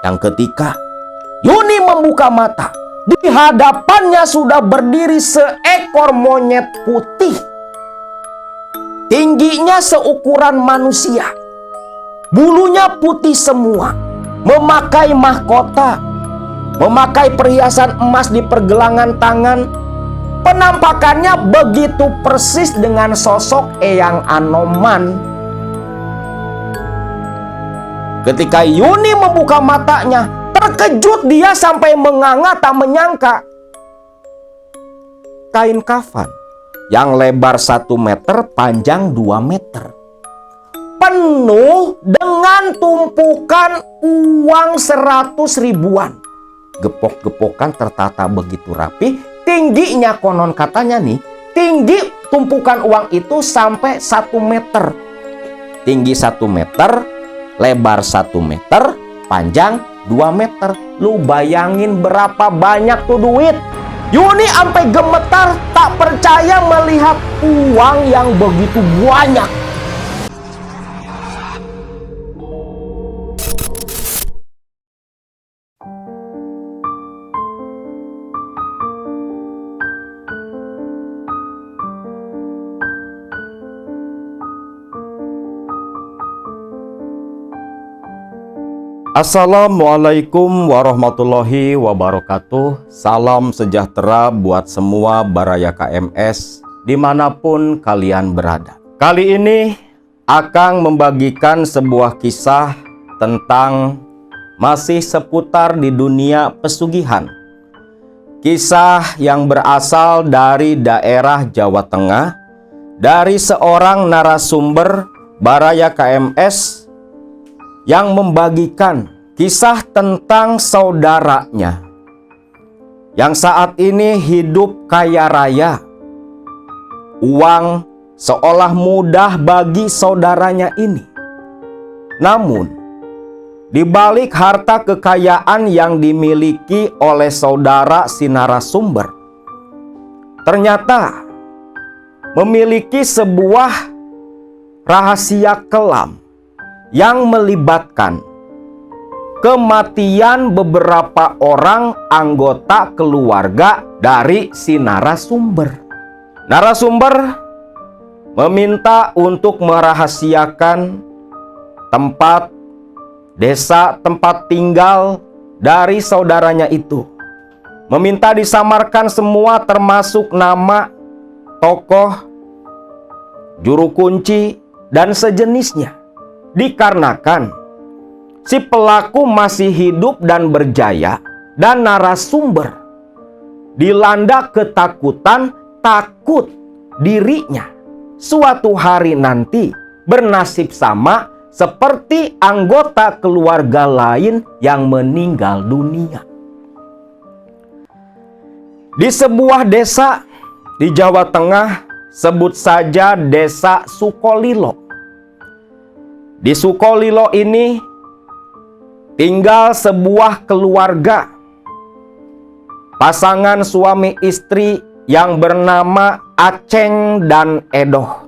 yang ketika Yuni membuka mata, di hadapannya sudah berdiri seekor monyet putih. Tingginya seukuran manusia. Bulunya putih semua. Memakai mahkota. Memakai perhiasan emas di pergelangan tangan. Penampakannya begitu persis dengan sosok Eyang Anoman. Ketika Yuni membuka matanya, terkejut dia sampai menganga tak menyangka. Kain kafan yang lebar 1 meter, panjang 2 meter. Penuh dengan tumpukan uang 100 ribuan. Gepok-gepokan tertata begitu rapi. Tingginya konon katanya nih, tinggi tumpukan uang itu sampai 1 meter. Tinggi 1 meter, lebar 1 meter, panjang 2 meter. Lu bayangin berapa banyak tuh duit. Yuni sampai gemetar tak percaya melihat uang yang begitu banyak. Assalamualaikum warahmatullahi wabarakatuh. Salam sejahtera buat semua Baraya KMS dimanapun kalian berada. Kali ini Akang membagikan sebuah kisah tentang masih seputar di dunia pesugihan. Kisah yang berasal dari daerah Jawa Tengah, dari seorang narasumber Baraya KMS yang membagikan kisah tentang saudaranya yang saat ini hidup kaya raya. Uang seolah mudah bagi saudaranya ini. Namun, di balik harta kekayaan yang dimiliki oleh saudara si narasumber, ternyata memiliki sebuah rahasia kelam yang melibatkan kematian beberapa orang anggota keluarga dari si narasumber. Narasumber meminta untuk merahasiakan tempat, desa, tempat tinggal dari saudaranya itu. Meminta disamarkan semua termasuk nama, tokoh, juru kunci, dan sejenisnya. Dikarenakan si pelaku masih hidup dan berjaya, dan narasumber dilanda ketakutan, takut dirinya suatu hari nanti bernasib sama seperti anggota keluarga lain yang meninggal dunia. Di sebuah desa di Jawa Tengah, sebut saja Desa Sukolilo. Di Sukolilo ini tinggal sebuah keluarga, pasangan suami istri yang bernama Aceng dan Edoh.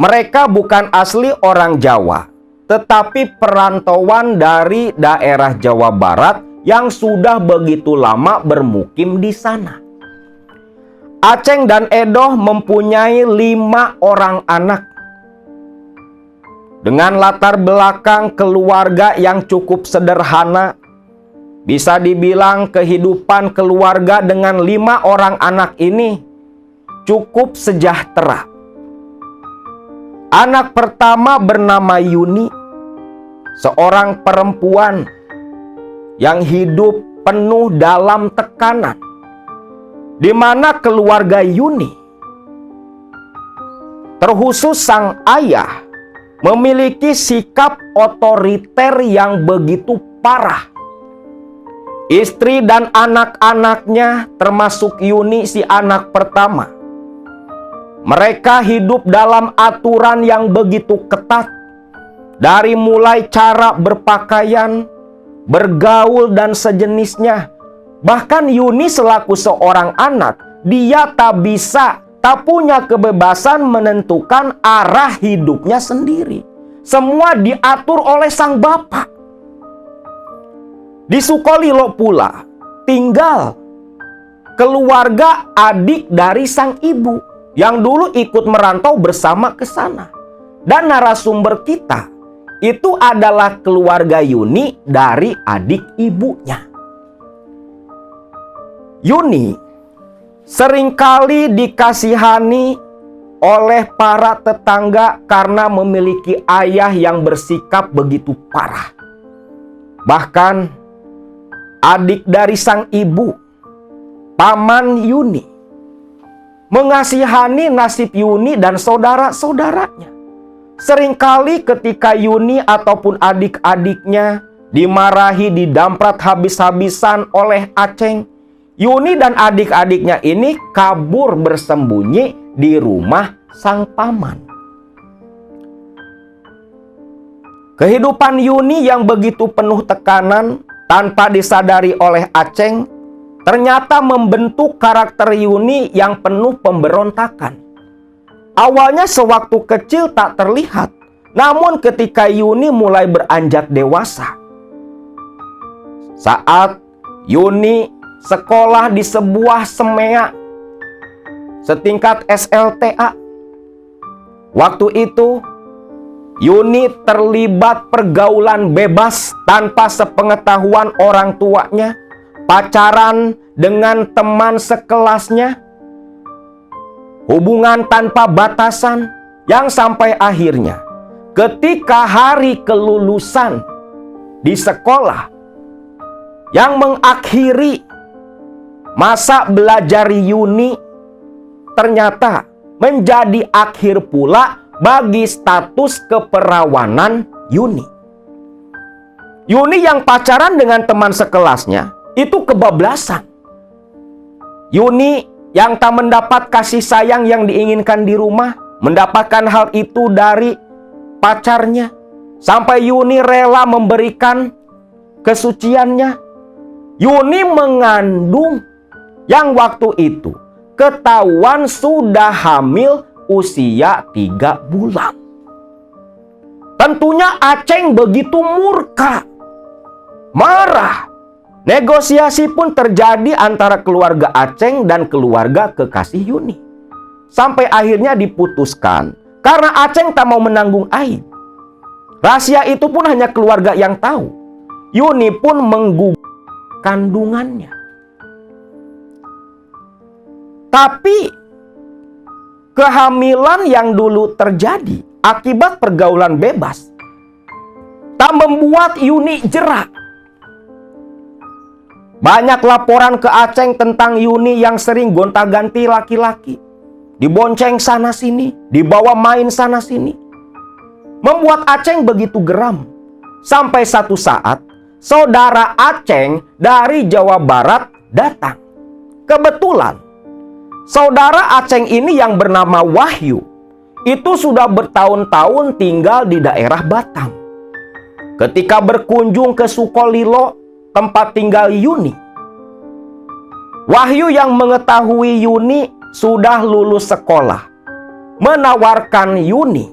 Mereka bukan asli orang Jawa, tetapi perantauan dari daerah Jawa Barat yang sudah begitu lama bermukim di sana. Aceng dan Edoh mempunyai 5 orang anak. Dengan latar belakang keluarga yang cukup sederhana, bisa dibilang kehidupan keluarga dengan 5 orang anak ini cukup sejahtera. Anak pertama bernama Yuni, seorang perempuan yang hidup penuh dalam tekanan, di mana keluarga Yuni, terkhusus sang ayah, memiliki sikap otoriter yang begitu parah. Istri dan anak-anaknya, termasuk Yuni si anak pertama, mereka hidup dalam aturan yang begitu ketat. Dari mulai cara berpakaian, bergaul, dan sejenisnya. Bahkan Yuni selaku seorang anak, dia tak punya kebebasan menentukan arah hidupnya sendiri. Semua diatur oleh sang bapak. Di Sukolilo pula tinggal keluarga adik dari sang ibu yang dulu ikut merantau bersama ke sana. Dan narasumber kita itu adalah keluarga Yuni dari adik ibunya. Yuni seringkali dikasihani oleh para tetangga karena memiliki ayah yang bersikap begitu parah. Bahkan adik dari sang ibu, paman Yuni, mengasihani nasib Yuni dan saudara-saudaranya. Seringkali ketika Yuni ataupun adik-adiknya dimarahi, didamprat habis-habisan oleh Aceng, Yuni dan adik-adiknya ini kabur bersembunyi di rumah sang paman. Kehidupan Yuni yang begitu penuh tekanan tanpa disadari oleh Aceng ternyata membentuk karakter Yuni yang penuh pemberontakan. Awalnya sewaktu kecil tak terlihat, namun ketika Yuni mulai beranjak dewasa, saat Yuni sekolah di sebuah semea setingkat SLTA, waktu itu Yuni terlibat pergaulan bebas tanpa sepengetahuan orang tuanya, pacaran dengan teman sekelasnya, hubungan tanpa batasan, yang sampai akhirnya ketika hari kelulusan di sekolah yang mengakhiri masa belajar Yuni ternyata menjadi akhir pula bagi status keperawanan Yuni. Yuni yang pacaran dengan teman sekelasnya itu kebablasan. Yuni yang tak mendapat kasih sayang yang diinginkan di rumah, mendapatkan hal itu dari pacarnya. Sampai Yuni rela memberikan kesuciannya. Yuni mengandung yang waktu itu ketahuan sudah hamil usia 3 bulan. Tentunya Aceng begitu murka, marah. Negosiasi pun terjadi antara keluarga Aceng dan keluarga kekasih Yuni. Sampai akhirnya diputuskan karena Aceng tak mau menanggung aib. Rahasia itu pun hanya keluarga yang tahu. Yuni pun menggugur kandungannya. Tapi kehamilan yang dulu terjadi akibat pergaulan bebas tak membuat Yuni jera. Banyak laporan ke Aceng tentang Yuni yang sering gonta-ganti laki-laki, dibonceng sana-sini, dibawa main sana-sini. Membuat Aceng begitu geram. Sampai satu saat, saudara Aceng dari Jawa Barat datang. Kebetulan, saudara Aceng ini yang bernama Wahyu, itu sudah bertahun-tahun tinggal di daerah Batam. Ketika berkunjung ke Sukolilo, tempat tinggal Yuni, Wahyu yang mengetahui Yuni sudah lulus sekolah menawarkan Yuni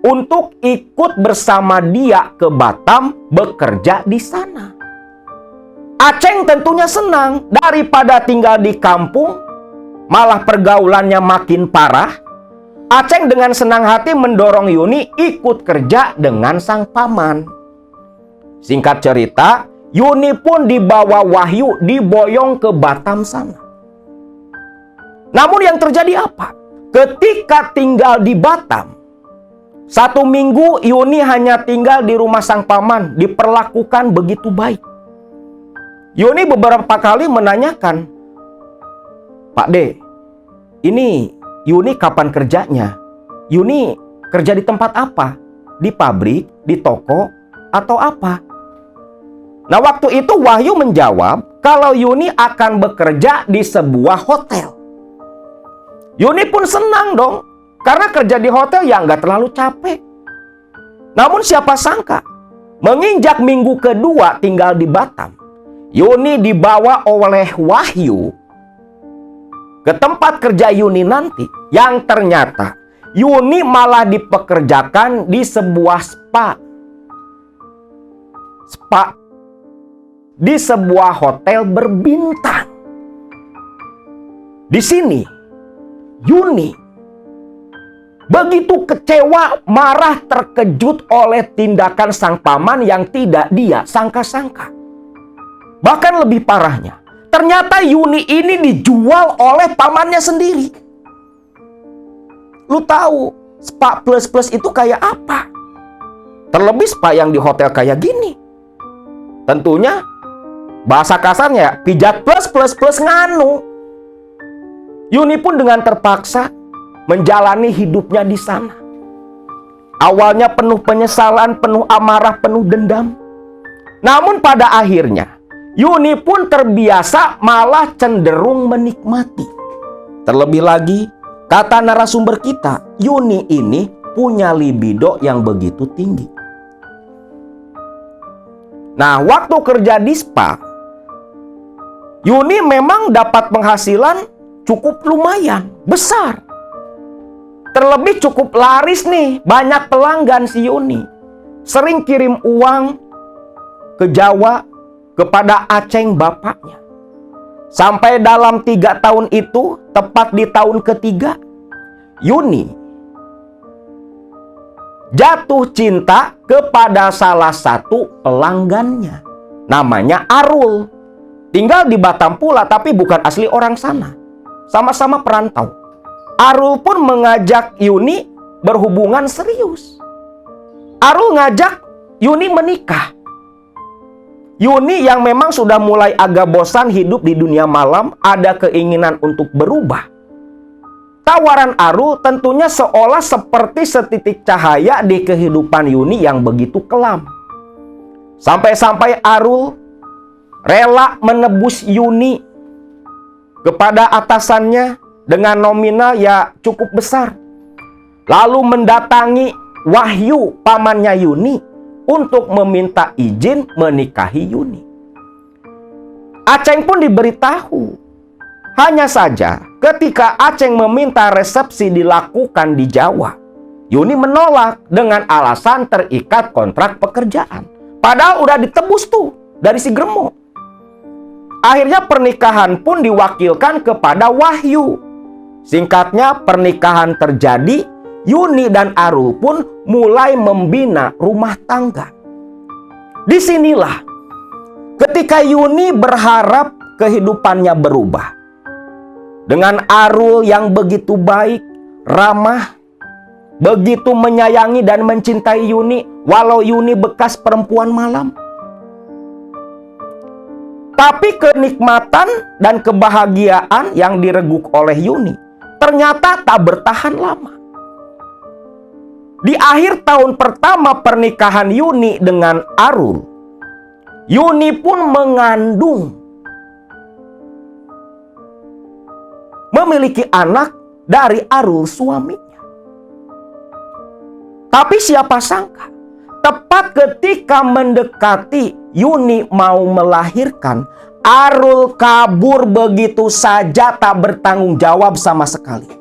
untuk ikut bersama dia ke Batam bekerja di sana. Aceng tentunya senang, daripada tinggal di kampung malah pergaulannya makin parah. Aceng dengan senang hati mendorong Yuni ikut kerja dengan sang paman. Singkat cerita, Yuni pun dibawa Wahyu diboyong ke Batam sana. Namun yang terjadi apa? Ketika tinggal di Batam, 1 minggu Yuni hanya tinggal di rumah sang paman, diperlakukan begitu baik. Yuni beberapa kali menanyakan, "Pak D, ini Yuni kapan kerjanya? Yuni kerja di tempat apa? Di pabrik, di toko, atau apa?" Nah, waktu itu Wahyu menjawab kalau Yuni akan bekerja di sebuah hotel. Yuni pun senang dong, karena kerja di hotel ya nggak terlalu capek. Namun siapa sangka, menginjak minggu kedua tinggal di Batam, Yuni dibawa oleh Wahyu ke tempat kerja Yuni nanti, yang ternyata Yuni malah dipekerjakan di sebuah spa di sebuah hotel berbintang. Di sini, Yuni begitu kecewa, marah, terkejut oleh tindakan sang paman yang tidak dia sangka-sangka. Bahkan lebih parahnya, ternyata Yuni ini dijual oleh pamannya sendiri. Lu tahu, spa plus-plus itu kayak apa? Terlebih spa yang di hotel kayak gini. Tentunya, bahasa kasarnya, pijat plus nganu. Yuni pun dengan terpaksa menjalani hidupnya di sana. Awalnya penuh penyesalan, penuh amarah, penuh dendam. Namun pada akhirnya, Yuni pun terbiasa malah cenderung menikmati. Terlebih lagi, kata narasumber kita, Yuni ini punya libido yang begitu tinggi. Nah, waktu kerja di spa, Yuni memang dapat penghasilan cukup lumayan, besar. Terlebih cukup laris nih, banyak pelanggan si Yuni. Sering kirim uang ke Jawa kepada Aceng bapaknya. Sampai dalam 3 tahun itu, tepat di tahun ketiga, Yuni jatuh cinta kepada salah satu pelanggannya. Namanya Arul. Tinggal di Batam pula, tapi bukan asli orang sana. Sama-sama perantau. Arul pun mengajak Yuni berhubungan serius. Arul ngajak Yuni menikah. Yuni yang memang sudah mulai agak bosan hidup di dunia malam, ada keinginan untuk berubah. Tawaran Arul tentunya seolah seperti setitik cahaya di kehidupan Yuni yang begitu kelam. Sampai-sampai Arul rela menebus Yuni kepada atasannya dengan nominal ya cukup besar. Lalu mendatangi Wahyu, pamannya Yuni, untuk meminta izin menikahi Yuni. Aceng pun diberitahu. Hanya saja ketika Aceng meminta resepsi dilakukan di Jawa, Yuni menolak dengan alasan terikat kontrak pekerjaan. Padahal udah ditebus tuh dari si Germo. Akhirnya pernikahan pun diwakilkan kepada Wahyu. Singkatnya, pernikahan terjadi, Yuni dan Arul pun mulai membina rumah tangga. Disinilah ketika Yuni berharap kehidupannya berubah. Dengan Arul yang begitu baik, ramah, begitu menyayangi dan mencintai Yuni, walau Yuni bekas perempuan malam. Tapi kenikmatan dan kebahagiaan yang direguk oleh Yuni ternyata tak bertahan lama. Di akhir tahun pertama pernikahan Yuni dengan Arul, Yuni pun mengandung, memiliki anak dari Arul suaminya. Tapi siapa sangka, tepat ketika mendekati Yuni mau melahirkan, Arul kabur begitu saja, tak bertanggung jawab sama sekali.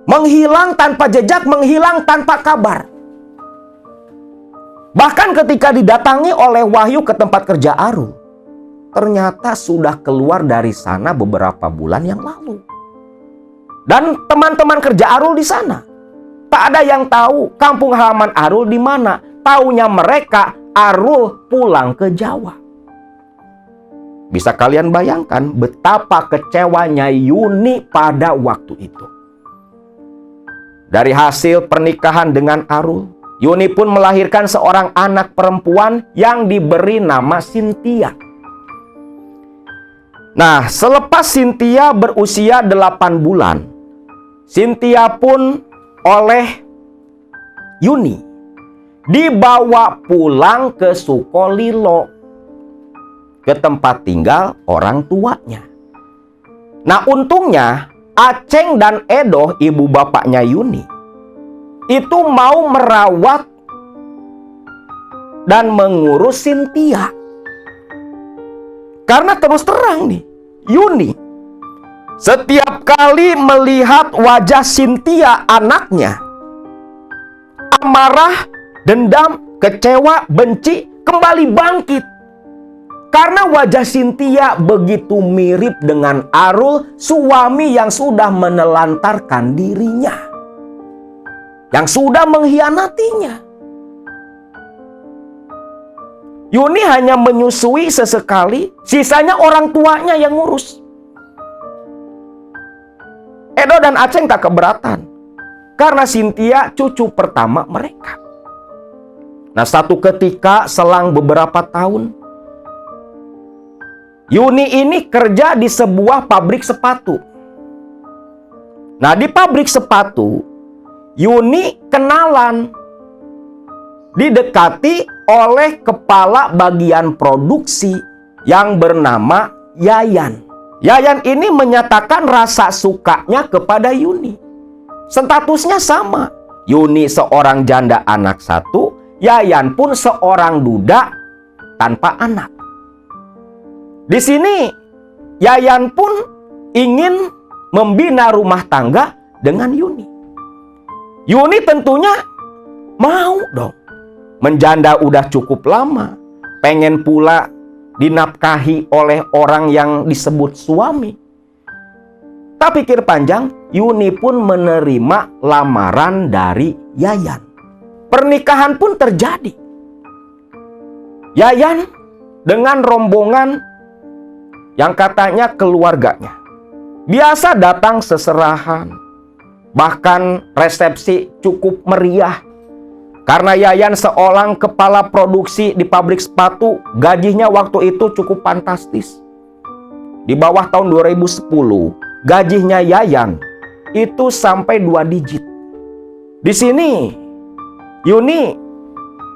Menghilang tanpa jejak, menghilang tanpa kabar. Bahkan ketika didatangi oleh Wahyu ke tempat kerja Arul, ternyata sudah keluar dari sana beberapa bulan yang lalu. Dan teman-teman kerja Arul di sana, tak ada yang tahu kampung halaman Arul di mana. Taunya mereka Arul pulang ke Jawa. Bisa kalian bayangkan betapa kecewanya Yuni pada waktu itu. Dari hasil pernikahan dengan Arul, Yuni pun melahirkan seorang anak perempuan yang diberi nama Cynthia. Nah, selepas Cynthia berusia 8 bulan, Cynthia pun oleh Yuni dibawa pulang ke Sukolilo, ke tempat tinggal orang tuanya. Nah, untungnya Aceng dan Edoh, ibu bapaknya Yuni, itu mau merawat dan mengurus Cynthia. Karena terus terang nih, Yuni setiap kali melihat wajah Cynthia anaknya, amarah, dendam, kecewa, benci kembali bangkit. Karena wajah Cynthia begitu mirip dengan Arul, suami yang sudah menelantarkan dirinya, yang sudah mengkhianatinya. Yuni hanya menyusui sesekali, sisanya orang tuanya yang ngurus. Edo dan Aceng tak keberatan, karena Cynthia cucu pertama mereka. Nah, satu ketika selang beberapa tahun, Yuni ini kerja di sebuah pabrik sepatu. Nah, di pabrik sepatu, Yuni kenalan, didekati oleh kepala bagian produksi yang bernama Yayan. Yayan ini menyatakan rasa sukanya kepada Yuni. Statusnya sama. Yuni seorang janda anak satu, Yayan pun seorang duda tanpa anak. Di sini Yayan pun ingin membina rumah tangga dengan Yuni. Yuni tentunya mau dong. Menjanda udah cukup lama, pengen pula dinafkahi oleh orang yang disebut suami. Tak pikir panjang, Yuni pun menerima lamaran dari Yayan. Pernikahan pun terjadi. Yayan dengan rombongan yang katanya keluarganya biasa datang seserahan, bahkan resepsi cukup meriah. Karena Yayan seorang kepala produksi di pabrik sepatu, gajinya waktu itu cukup fantastis. Di bawah tahun 2010, gajinya Yayan itu sampai 2 digit. Di sini, Yuni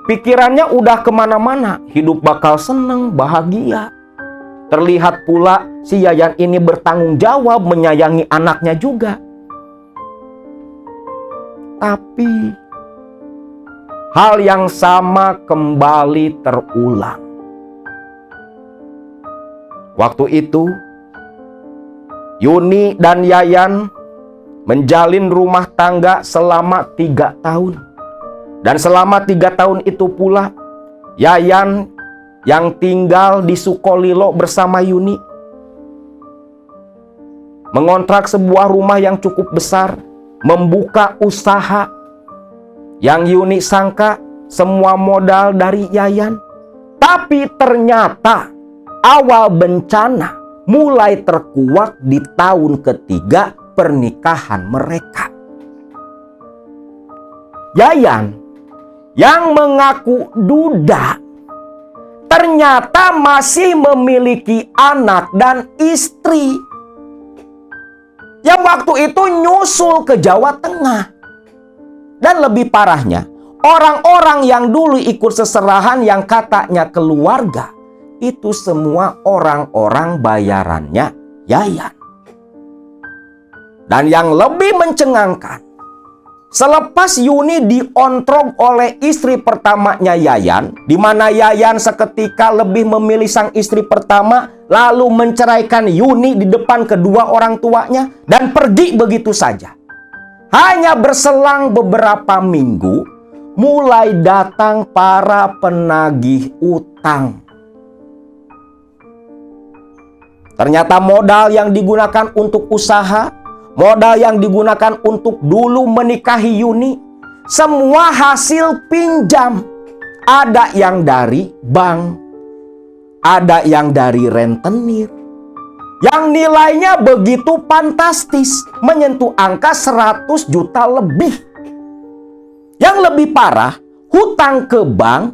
pikirannya udah kemana-mana. Hidup bakal seneng, bahagia. Terlihat pula si Yayan ini bertanggung jawab, menyayangi anaknya juga. Tapi hal yang sama kembali terulang. Waktu itu, Yuni dan Yayan menjalin rumah tangga selama 3 tahun. Dan selama 3 tahun itu pula, Yayan yang tinggal di Sukolilo bersama Yuni mengontrak sebuah rumah yang cukup besar, membuka usaha. Yang Yuni sangka semua modal dari Yayan. Tapi ternyata awal bencana mulai terkuak di tahun ketiga pernikahan mereka. Yayan yang mengaku duda ternyata masih memiliki anak dan istri yang waktu itu nyusul ke Jawa Tengah. Dan lebih parahnya, orang-orang yang dulu ikut seserahan yang katanya keluarga, itu semua orang-orang bayarannya Yayan. Dan yang lebih mencengangkan, selepas Yuni diontrok oleh istri pertamanya Yayan, di mana Yayan seketika lebih memilih sang istri pertama, lalu menceraikan Yuni di depan kedua orang tuanya, dan pergi begitu saja. Hanya berselang beberapa minggu, mulai datang para penagih utang. Ternyata modal yang digunakan untuk usaha, modal yang digunakan untuk dulu menikahi Yuni, semua hasil pinjam. Ada yang dari bank, ada yang dari rentenir, yang nilainya begitu fantastis, menyentuh angka 100 juta lebih. Yang lebih parah, hutang ke bank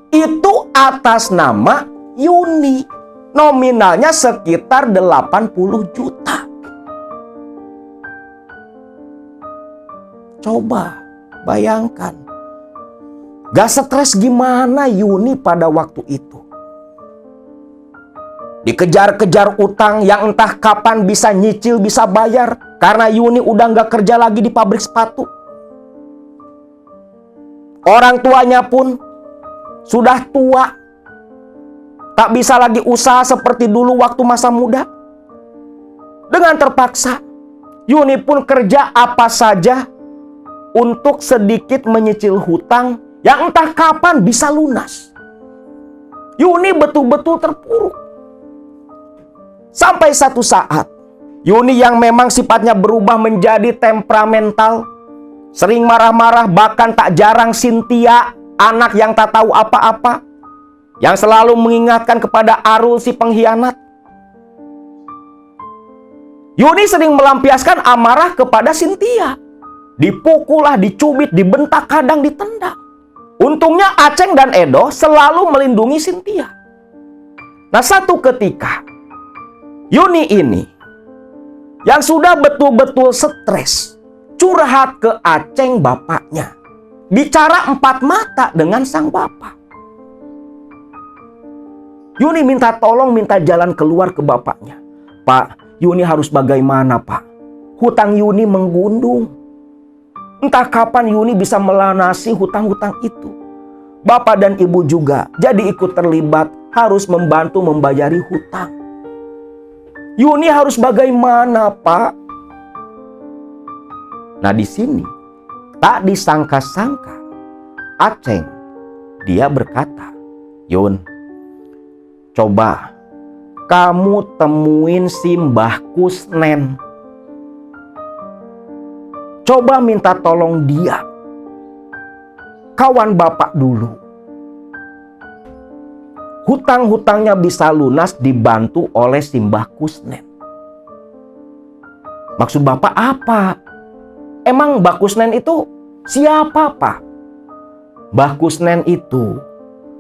itu atas nama Yuni. Nominalnya sekitar 80 juta. Coba bayangkan, gak stres gimana Yuni pada waktu itu. Dikejar-kejar utang yang entah kapan bisa nyicil, bisa bayar. Karena Yuni udah gak kerja lagi di pabrik sepatu. Orang tuanya pun sudah tua. Tak bisa lagi usaha seperti dulu waktu masa muda. Dengan terpaksa, Yuni pun kerja apa saja untuk sedikit menyicil hutang yang entah kapan bisa lunas. Yuni betul-betul terpuruk. Sampai satu saat, Yuni yang memang sifatnya berubah menjadi temperamental, sering marah-marah, bahkan tak jarang Cynthia, anak yang tak tahu apa-apa, yang selalu mengingatkan kepada Arul si pengkhianat. Yuni sering melampiaskan amarah kepada Cynthia. Dipukullah, dicubit, dibentak, kadang ditendang. Untungnya Aceng dan Edo selalu melindungi Cynthia. Nah, satu ketika Yuni ini yang sudah betul-betul stres curhat ke Aceng bapaknya. Bicara empat mata dengan sang bapak. Yuni minta tolong, minta jalan keluar ke bapaknya. Pak, Yuni harus bagaimana, Pak? Hutang Yuni menggundung. Entah kapan Yuni bisa melunasi hutang-hutang itu. Bapak dan ibu juga jadi ikut terlibat, harus membantu membayari hutang. Yuni harus bagaimana, Pak? Nah, di sini tak disangka-sangka Aceng dia berkata, Yun, coba kamu temuin si Mbah Kusnen. Coba minta tolong dia. Kawan bapak dulu. Hutang-hutangnya bisa lunas dibantu oleh si Mbah Kusnen. Maksud bapak apa? Emang Mbah Kusnen itu siapa, Pak? Mbah Kusnen itu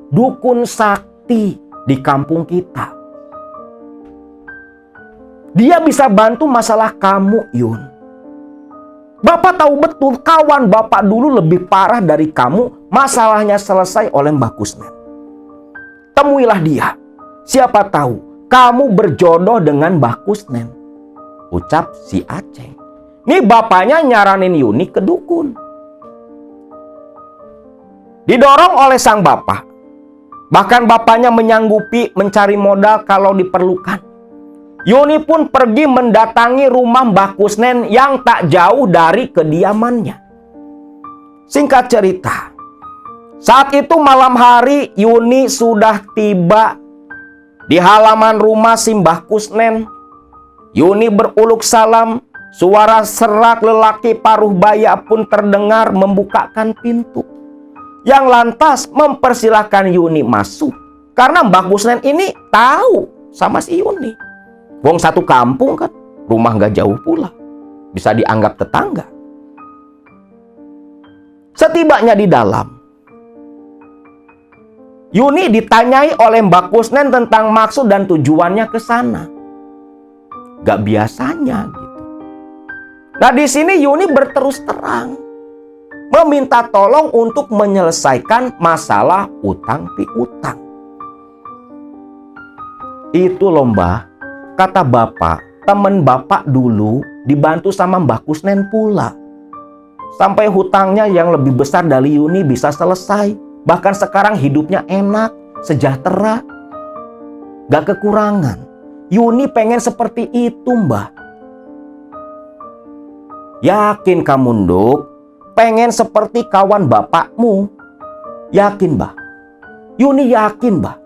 dukun sakti di kampung kita. Dia bisa bantu masalah kamu, Yun. Bapak tahu betul kawan bapak dulu lebih parah dari kamu. Masalahnya selesai oleh Mbah Kusnen. Temuilah dia. Siapa tahu kamu berjodoh dengan Mbah Kusnen. Ucap si Aceng. Nih bapaknya nyaranin Yuni ke dukun. Didorong oleh sang bapak. Bahkan bapaknya menyanggupi mencari modal kalau diperlukan. Yuni pun pergi mendatangi rumah Mbah Kusnen yang tak jauh dari kediamannya. Singkat cerita, saat itu malam hari Yuni sudah tiba di halaman rumah si Mbah Kusnen. Yuni beruluk salam, suara serak lelaki paruh baya pun terdengar membukakan pintu. Yang lantas mempersilahkan Yuni masuk. Karena Mbah Kusnen ini tahu sama si Yuni. Wong satu kampung kan, rumah gak jauh pula. Bisa dianggap tetangga. Setibanya di dalam, Yuni ditanyai oleh Mbah Kusnen tentang maksud dan tujuannya ke sana. Gak biasanya gitu. Nah, di sini Yuni berterus terang meminta tolong untuk menyelesaikan masalah utang piutang. Itu loh, Mbah. Kata bapak, temen bapak dulu dibantu sama Mbah Kusnen pula. Sampai hutangnya yang lebih besar dari Yuni bisa selesai. Bahkan sekarang hidupnya enak, sejahtera. Gak kekurangan. Yuni pengen seperti itu, Mbah. Yakin kamu, Nduk? Pengen seperti kawan bapakmu? Yakin, Mbah? Yuni yakin, Mbah.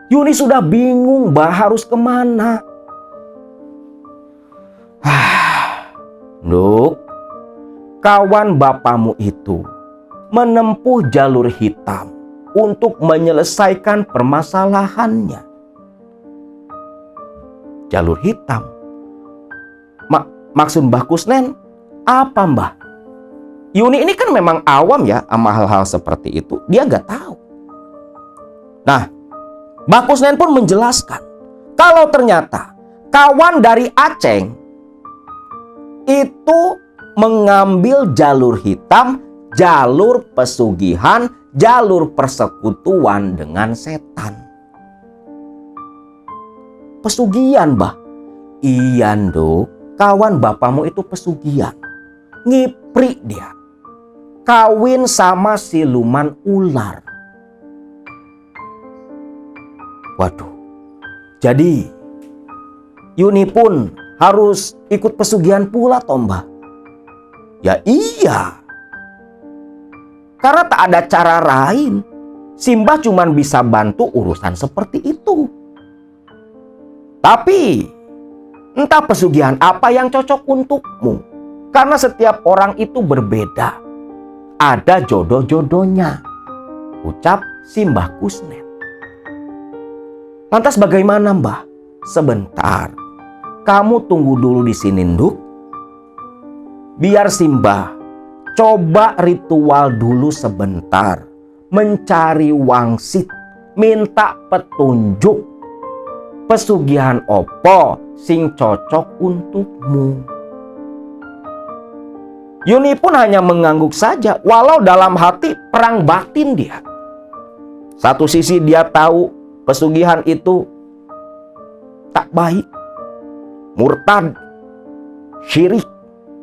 Yuni sudah bingung, Mbah, harus kemana. Nduk, kawan bapakmu itu menempuh jalur hitam untuk menyelesaikan permasalahannya. Jalur hitam? Maksud Mbah Kusnen apa, Mbah? Yuni ini kan memang awam ya sama hal-hal seperti itu. Dia gak tahu. Nah, Mbah Kusnen pun menjelaskan kalau ternyata kawan dari Aceng itu mengambil jalur hitam, jalur pesugihan, jalur persekutuan dengan setan. Pesugihan, Mbah? Iya, Nduk. Kawan bapakmu itu pesugihan. Ngipri dia. Kawin sama siluman ular. Waduh, jadi Yuni pun harus ikut pesugihan pula, toh, Mbah? Ya iya. Karena tak ada cara lain. Simbah cuma bisa bantu urusan seperti itu. Tapi entah pesugihan apa yang cocok untukmu. Karena setiap orang itu berbeda. Ada jodoh-jodohnya, ucap Simbah Kusnen. Lantas bagaimana, Mbah? Sebentar, kamu tunggu dulu di sini, Nduk. Biar Simbah coba ritual dulu sebentar. Mencari wangsit, minta petunjuk. Pesugihan opo sing cocok untukmu. Yuni pun hanya mengangguk saja, walau dalam hati perang batin dia. Satu sisi dia tahu pesugihan itu tak baik, murtad, syirik,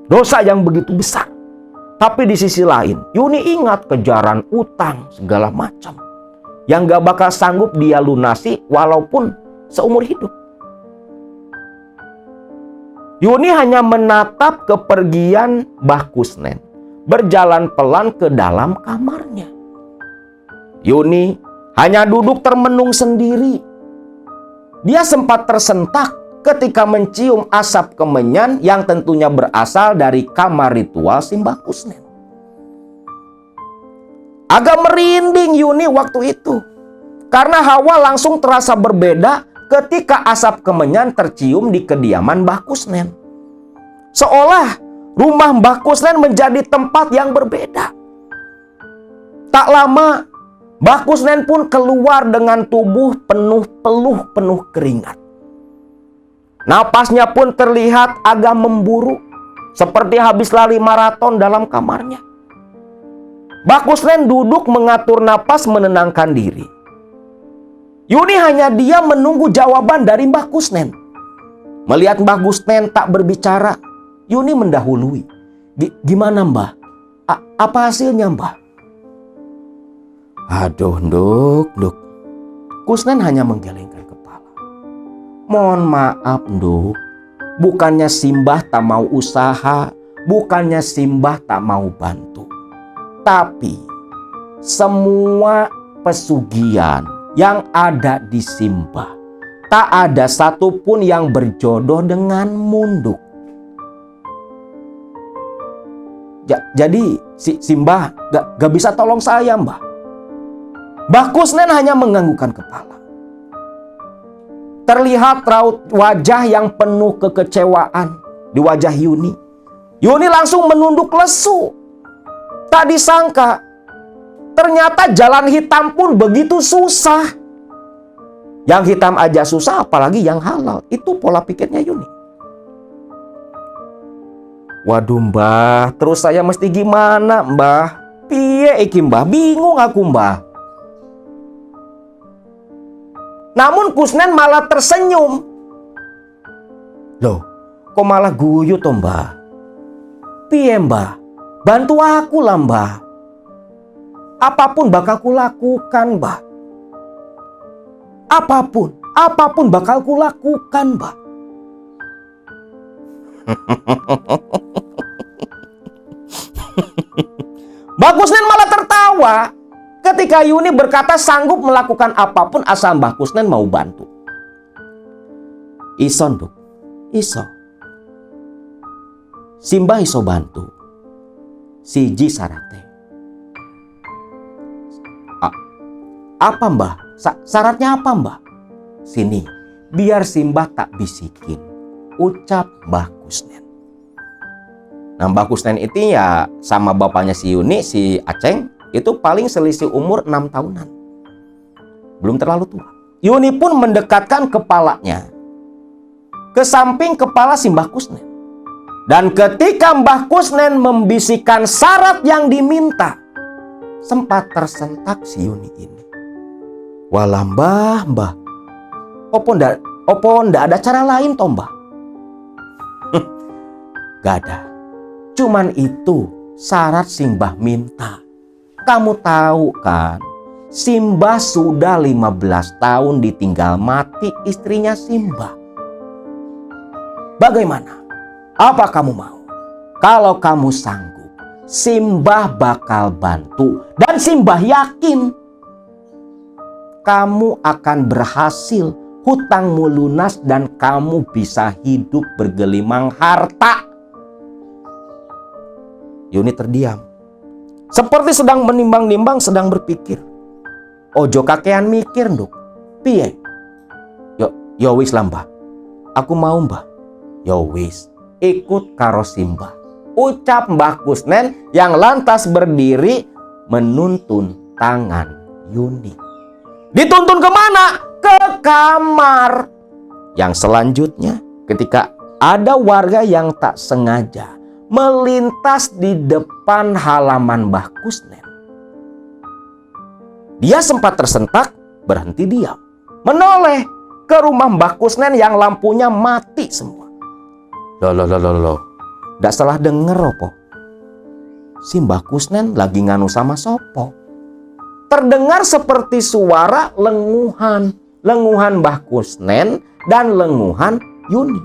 dosa yang begitu besar. Tapi di sisi lain, Yuni ingat kejaran utang segala macam yang gak bakal sanggup dia lunasi walaupun seumur hidup. Yuni hanya menatap kepergian Mbah Kusnen, berjalan pelan ke dalam kamarnya. Yuni hanya duduk termenung sendiri. Dia sempat tersentak ketika mencium asap kemenyan yang tentunya berasal dari kamar ritual Simbah Kusnen. Agak merinding Yuni waktu itu, karena hawa langsung terasa berbeda ketika asap kemenyan tercium di kediaman Mbah Kusnen. Seolah rumah Mbah Kusnen menjadi tempat yang berbeda. Tak lama, Mbah Kusnen pun keluar dengan tubuh penuh keringat. Napasnya pun terlihat agak memburu, seperti habis lari maraton dalam kamarnya. Mbah Kusnen duduk mengatur napas menenangkan diri. Yuni hanya diam menunggu jawaban dari Mbah Kusnen. Melihat Mbah Kusnen tak berbicara, Yuni mendahului. Gimana, Mbah? Apa hasilnya, Mbah? Aduh, Nduk. Kusnen hanya menggelengkan kepala. Mohon maaf, Nduk. Bukannya Simbah tak mau usaha, bukannya Simbah tak mau bantu. Tapi semua pesugihan yang ada di Simbah, tak ada satupun yang berjodoh dengan Munduk. Jadi Simbah gak bisa tolong saya, Mbah. Mbah Kusnen hanya menganggukkan kepala. Terlihat raut wajah yang penuh kekecewaan di wajah Yuni. Yuni langsung menunduk lesu. Tak disangka, ternyata jalan hitam pun begitu susah. Yang hitam aja susah, apalagi yang halal. Itu pola pikirnya Yuni. Waduh, Mbah, terus saya mesti gimana, Mbah? Piye iki, Mbah? Bingung aku, Mbah. Namun Kusnen malah tersenyum. Loh, kok malah guyu toh, Mbah? Piye, Mbah? Bantu aku lah, Mbah. Apapun bakal kulakukan, Mbah. Apapun bakal kulakukan, Mbah. Mbah Kusnen malah tertawa ketika Yuni berkata sanggup melakukan apapun asal Mbah Kusnen mau bantu. Iso, Nduk. Iso. Simbah iso bantu. Siji syaratnya. Apa, Mbah? Syaratnya apa, Mbah? Sini, biar Simbah tak bisikin, ucap Mbah Kusnen. Nah, Mbah Kusnen itu ya sama bapaknya si Yuni, si Aceng, itu paling selisih umur 6 tahunan. Belum terlalu tua. Yuni pun mendekatkan kepalanya ke samping kepala si Mbah Kusnen. Dan ketika Mbah Kusnen membisikkan syarat yang diminta, sempat tersentak si Yuni ini. Walah, Mbah. Opo ndak ada cara lain toh, Mbah? Gak ada. Cuman itu syarat Simbah minta. Kamu tahu kan, Simbah sudah 15 tahun ditinggal mati istrinya Simbah. Bagaimana? Apa kamu mau? Kalau kamu sanggup, Simbah bakal bantu. Dan Simbah yakin kamu akan berhasil, hutangmu lunas, dan kamu bisa hidup bergelimang harta. Yuni terdiam. Seperti sedang menimbang-nimbang, sedang berpikir. Ojo kakean mikir, Nduk. Piye? Yo wis lah, Mbah. Aku mau, Mbah. Yo wis, ikut karo Simbah. Ucap Mbah Kusnen yang lantas berdiri menuntun tangan Yuni. Dituntun kemana? Ke kamar. Yang selanjutnya, ketika ada warga yang tak sengaja melintas di depan halaman Mbah Kusnen, dia sempat tersentak, berhenti diam, menoleh ke rumah Mbah Kusnen yang lampunya mati semua. Loh. Nggak salah denger apa? Si Mbah Kusnen lagi nganu sama sopo. Terdengar seperti suara lenguhan. Lenguhan Mbah Kusnen dan lenguhan Yuni.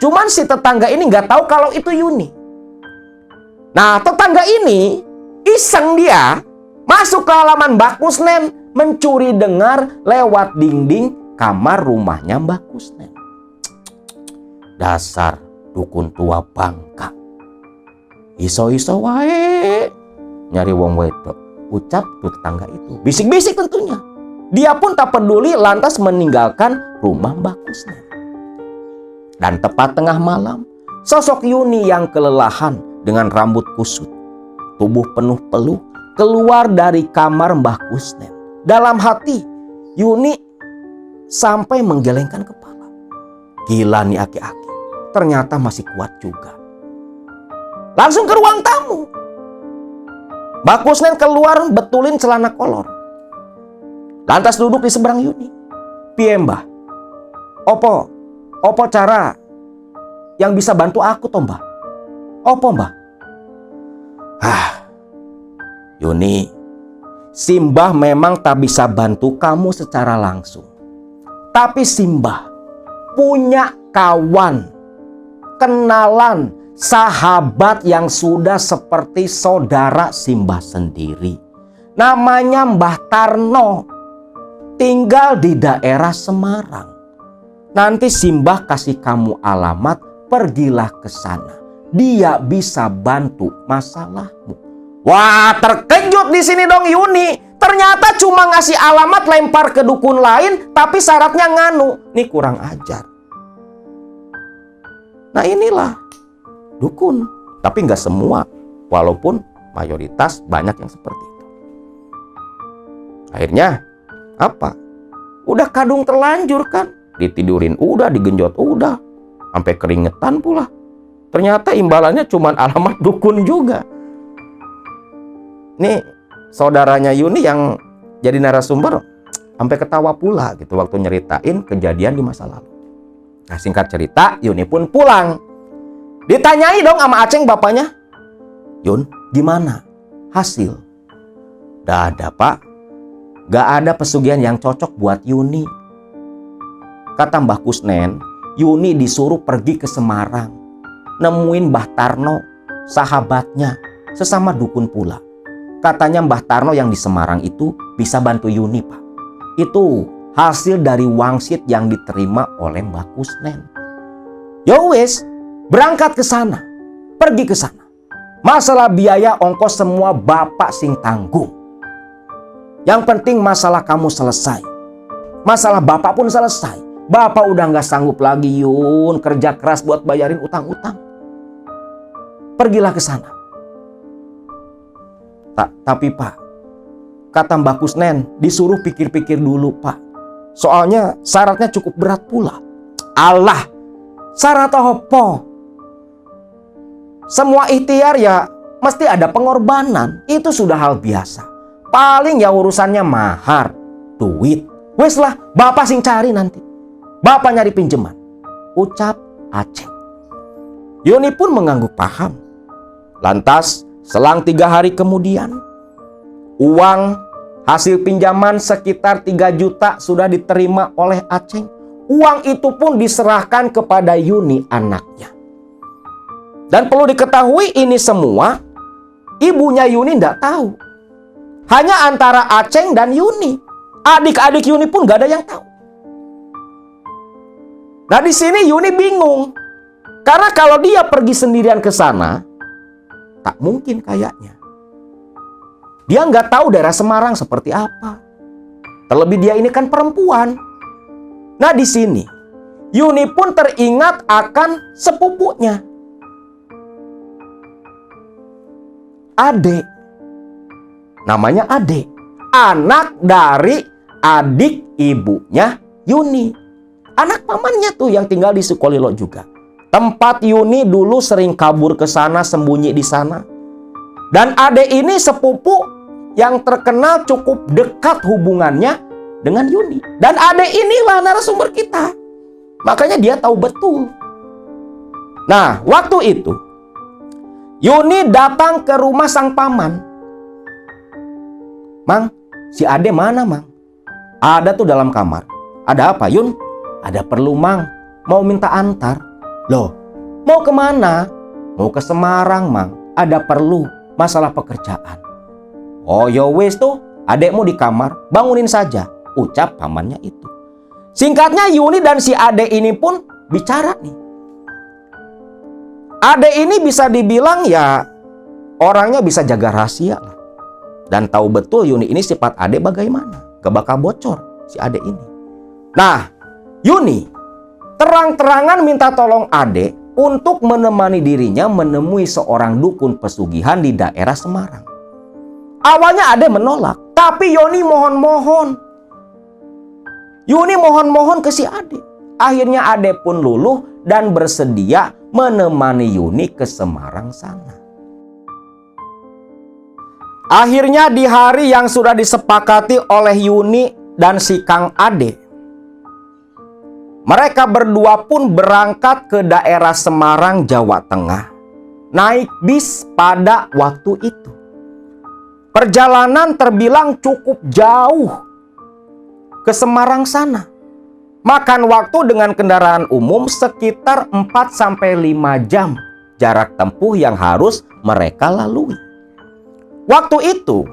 Cuman si tetangga ini nggak tahu kalau itu Yuni. Nah, tetangga ini iseng dia masuk ke halaman Mbah Kusnen, mencuri dengar lewat dinding kamar rumahnya Mbah Kusnen. Dasar dukun tua bangka. Iso-iso wae nyari wong wedok, ucap tuh tetangga itu. Bisik-bisik tentunya. Dia pun tak peduli lantas meninggalkan rumah Mbah Kusnen. Dan tepat tengah malam, sosok Yuni yang kelelahan dengan rambut kusut, tubuh penuh peluh, keluar dari kamar Mbah Kusnen. Dalam hati, Yuni sampai menggelengkan kepala. Gila nih aki-aki, ternyata masih kuat juga. Langsung ke ruang tamu. Mbah Kusnen keluar betulin celana kolor. Lantas duduk di seberang Yuni. Piye, Mbah? Opo cara yang bisa bantu aku toh, Mbah? Opo, Mbah? Yuni, Simbah memang tak bisa bantu kamu secara langsung. Tapi Simbah punya kawan, kenalan, sahabat yang sudah seperti saudara Simbah sendiri. Namanya Mbah Tarno. Tinggal di daerah Semarang. Nanti Simbah kasih kamu alamat, pergilah ke sana. Dia bisa bantu masalahmu. Wah, terkejut di sini dong Yuni. Ternyata cuma ngasih alamat lempar ke dukun lain, tapi syaratnya nganu. Nih kurang ajar. Nah inilah dukun. Tapi nggak semua, walaupun mayoritas banyak yang seperti itu. Akhirnya apa? Udah kadung terlanjur kan? Ditidurin udah, digenjot udah, sampai keringetan pula. Ternyata imbalannya cuma alamat dukun juga. Nih saudaranya Yuni yang jadi narasumber sampai ketawa pula gitu waktu nyeritain kejadian di masa lalu. Nah, singkat cerita, Yuni pun pulang. Ditanyai dong sama Aceng bapaknya. Yun, gimana hasil? Dah ada, Pak. Gak ada pesugihan yang cocok buat Yuni. Kata Mbah Kusnen, Yuni disuruh pergi ke Semarang, nemuin Mbah Tarno, sahabatnya, sesama dukun pula. Katanya Mbah Tarno yang di Semarang itu bisa bantu Yuni, Pak. Itu hasil dari wangsit yang diterima oleh Mbah Kusnen. Yowes, berangkat ke sana, pergi ke sana. Masalah biaya ongkos semua bapak sing tanggung. Yang penting masalah kamu selesai. Masalah bapak pun selesai. Bapak udah gak sanggup lagi Yun kerja keras buat bayarin utang-utang. Pergilah ke sana. Tapi Pak, kata Mbah Kusnen, disuruh pikir-pikir dulu Pak. Soalnya syaratnya cukup berat pula. Allah, syarat apa? Semua ikhtiar ya mesti ada pengorbanan. Itu sudah hal biasa. Paling ya urusannya mahar, duit. Wes lah, bapak sing cari nanti. Bapak nyari pinjaman. Ucap Aceng. Yuni pun mengangguk paham. Lantas, selang 3 hari kemudian, uang hasil pinjaman sekitar 3 juta sudah diterima oleh Aceng. Uang itu pun diserahkan kepada Yuni anaknya. Dan perlu diketahui ini semua, ibunya Yuni tidak tahu. Hanya antara Aceng dan Yuni. Adik-adik Yuni pun gak ada yang tahu. Nah, di sini Yuni bingung. Karena kalau dia pergi sendirian ke sana, tak mungkin kayaknya. Dia nggak tahu daerah Semarang seperti apa. Terlebih dia ini kan perempuan. Nah, di sini Yuni pun teringat akan sepupunya, Ade. Namanya Ade. Anak dari adik ibunya Yuni. Anak pamannya tuh yang tinggal di Sukolilo juga. Tempat Yuni dulu sering kabur ke sana, sembunyi di sana. Dan Ade ini sepupu yang terkenal cukup dekat hubungannya dengan Yuni. Dan Ade inilah narasumber kita. Makanya dia tahu betul. Nah, waktu itu Yuni datang ke rumah sang paman. Mang, si Ade mana, Mang? Ada tuh dalam kamar. Ada apa, Yun? Ada perlu, Mang. Mau minta antar. Loh, mau kemana? Mau ke Semarang, Mang. Ada perlu, masalah pekerjaan. Oh, yo wes tuh, adekmu di kamar, bangunin saja, ucap pamannya itu. Singkatnya Yuni dan si Ade ini pun bicara nih. Ade ini bisa dibilang ya orangnya bisa jaga rahasia lah. Dan tahu betul Yuni ini sifat Ade bagaimana. Gak bakal bocor si Ade ini. Nah, Yuni terang-terangan minta tolong Ade untuk menemani dirinya menemui seorang dukun pesugihan di daerah Semarang. Awalnya Ade menolak, tapi Yuni mohon-mohon. Yuni mohon-mohon ke si Ade. Akhirnya Ade pun luluh dan bersedia menemani Yuni ke Semarang sana. Akhirnya di hari yang sudah disepakati oleh Yuni dan si Kang Ade, mereka berdua pun berangkat ke daerah Semarang, Jawa Tengah. Naik bis pada waktu itu. Perjalanan terbilang cukup jauh ke Semarang sana. Makan waktu dengan kendaraan umum sekitar 4-5 jam jarak tempuh yang harus mereka lalui. Waktu itu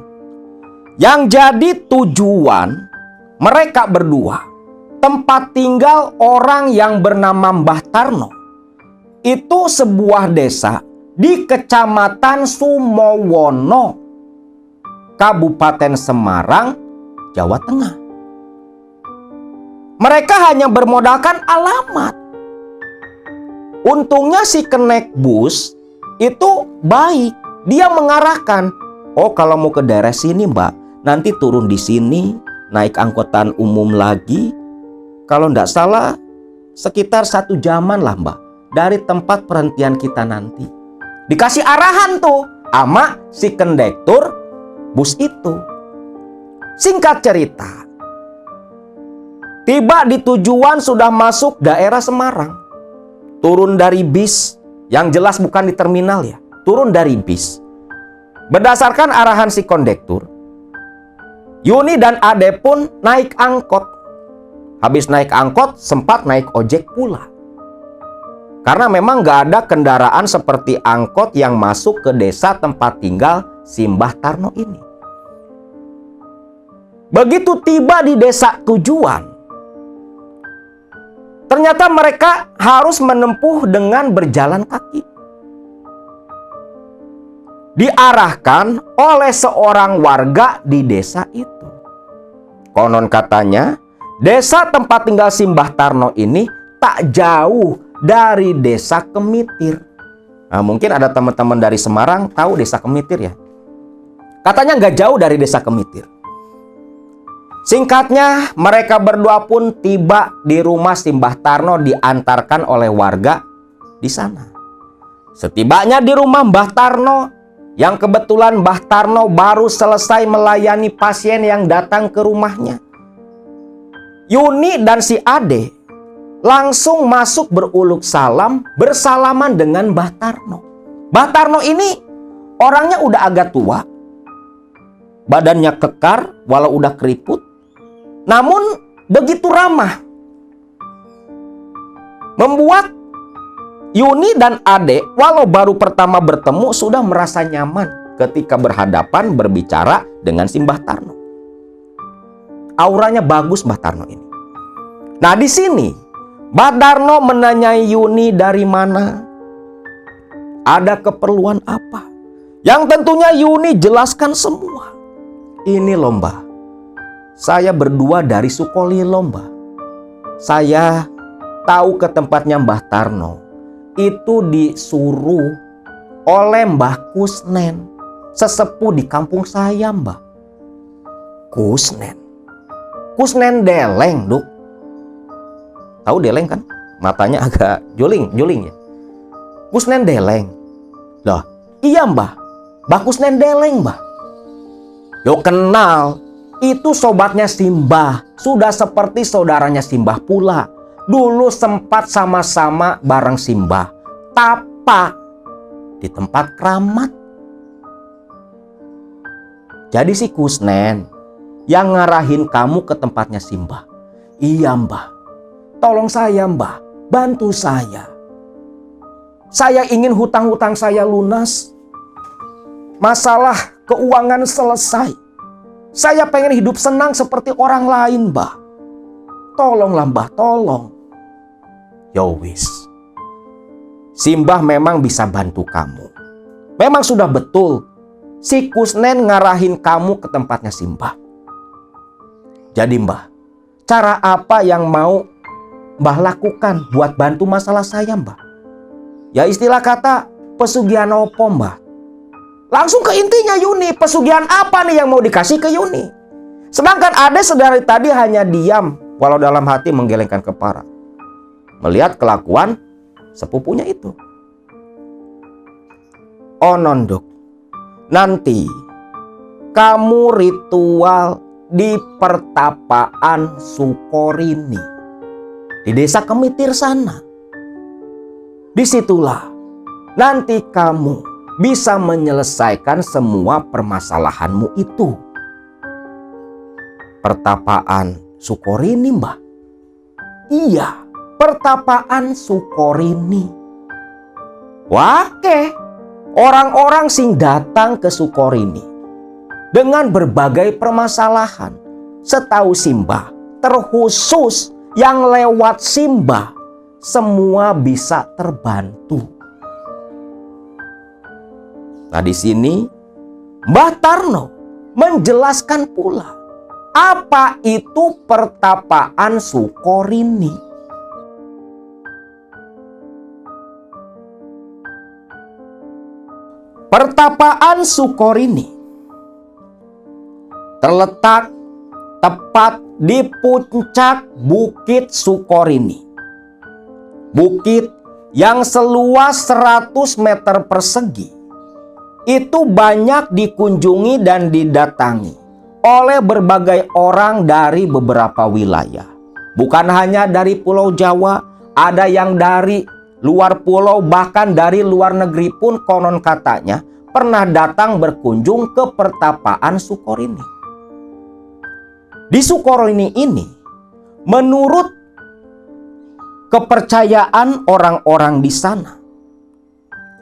yang jadi tujuan mereka berdua, tempat tinggal orang yang bernama Mbah Tarno. Itu sebuah desa di Kecamatan Sumowono, Kabupaten Semarang, Jawa Tengah. Mereka hanya bermodalkan alamat. Untungnya si kenek bus itu baik. Dia mengarahkan, oh kalau mau ke daerah sini Mbak, nanti turun di sini, naik angkutan umum lagi. Kalau nggak salah sekitar 1 jaman lah Mbak dari tempat perhentian kita nanti. Dikasih arahan tuh sama si kondektur bus itu. Singkat cerita, tiba di tujuan sudah masuk daerah Semarang. Turun dari bis, yang jelas bukan di terminal ya. Turun dari bis. Berdasarkan arahan si kondektur, Yuni dan Ade pun naik angkot. Habis naik angkot, sempat naik ojek pula. Karena memang gak ada kendaraan seperti angkot yang masuk ke desa tempat tinggal si Mbah Tarno ini. Begitu tiba di desa tujuan, ternyata mereka harus menempuh dengan berjalan kaki. Diarahkan oleh seorang warga di desa itu. Konon katanya, desa tempat tinggal si Mbah Tarno ini tak jauh dari desa Kemitir. Nah, mungkin ada teman-teman dari Semarang tahu desa Kemitir ya. Katanya nggak jauh dari desa Kemitir. Singkatnya, mereka berdua pun tiba di rumah si Mbah Tarno diantarkan oleh warga di sana. Setibanya di rumah Mbah Tarno, yang kebetulan Mbah Tarno baru selesai melayani pasien yang datang ke rumahnya, Yuni dan si Ade langsung masuk beruluk salam, bersalaman dengan Mbah Tarno. Mbah Tarno ini orangnya udah agak tua, badannya kekar walau udah keriput, namun begitu ramah. Membuat Yuni dan Ade walau baru pertama bertemu sudah merasa nyaman ketika berhadapan berbicara dengan si Mbah Tarno. Auranya bagus Mbah Tarno ini. Nah di sini Mbah Tarno menanyai Yuni dari mana, ada keperluan apa. Yang tentunya Yuni jelaskan semua. Ini loh Mbah, saya berdua dari Sukolilo Mbah. Saya tahu ke tempatnya Mbah Tarno. Itu disuruh oleh Mbah Kusnen, sesepuh di kampung saya Mbah. Kusnen Deleng, Duk. Tahu Deleng kan? Matanya agak juling ya. Kusnen Deleng. Loh, iya Mbah. Mbah Kusnen Deleng, Mbah. Yo kenal. Itu sobatnya Simbah. Sudah seperti saudaranya Simbah pula. Dulu sempat sama-sama bareng Simbah tapa di tempat keramat. Jadi si Kusnen yang ngarahin kamu ke tempatnya Simbah. Iya Mbah. Tolong saya Mbah, bantu saya. Saya ingin hutang-hutang saya lunas. Masalah keuangan selesai. Saya pengen hidup senang seperti orang lain Mbah. Tolonglah Mbah, tolong. Yo wis. Simbah memang bisa bantu kamu. Memang sudah betul si Kusnen ngarahin kamu ke tempatnya Simbah. Jadi Mbah, cara apa yang mau Mbah lakukan buat bantu masalah saya Mbah? Ya istilah kata pesugihan opo Mbah. Langsung ke intinya Yuni, pesugihan apa nih yang mau dikasih ke Yuni? Sedangkan Ade sedari tadi hanya diam, walau dalam hati menggelengkan kepala, melihat kelakuan sepupunya itu. Oh nonduk, nanti kamu ritual di pertapaan Sukorini di desa Kemitir sana. Disitulah nanti kamu bisa menyelesaikan semua permasalahanmu itu. Pertapaan Sukorini Mbah. Iya, pertapaan Sukorini. Wake, orang-orang sing datang ke Sukorini dengan berbagai permasalahan. Setahu Simbah, terkhusus yang lewat Simbah, semua bisa terbantu. Nah di sini Mbah Tarno menjelaskan pula apa itu pertapaan Sukorini. Pertapaan Sukorini terletak tepat di puncak Bukit Sukorini. Bukit yang seluas 100 meter persegi. Itu banyak dikunjungi dan didatangi oleh berbagai orang dari beberapa wilayah. Bukan hanya dari Pulau Jawa, ada yang dari luar pulau, bahkan dari luar negeri pun konon katanya pernah datang berkunjung ke pertapaan Sukorini. Di Sukorini ini, menurut kepercayaan orang-orang di sana,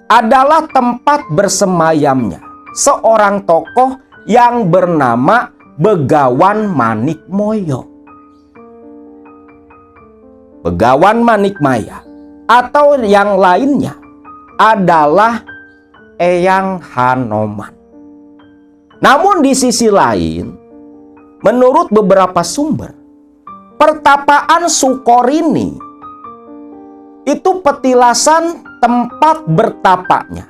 adalah tempat bersemayamnya seorang tokoh yang bernama Begawan Manikmoyo. Begawan Manikmaya atau yang lainnya adalah Eyang Hanoman. Namun di sisi lain, menurut beberapa sumber, pertapaan Sukorini itu petilasan tempat bertapaknya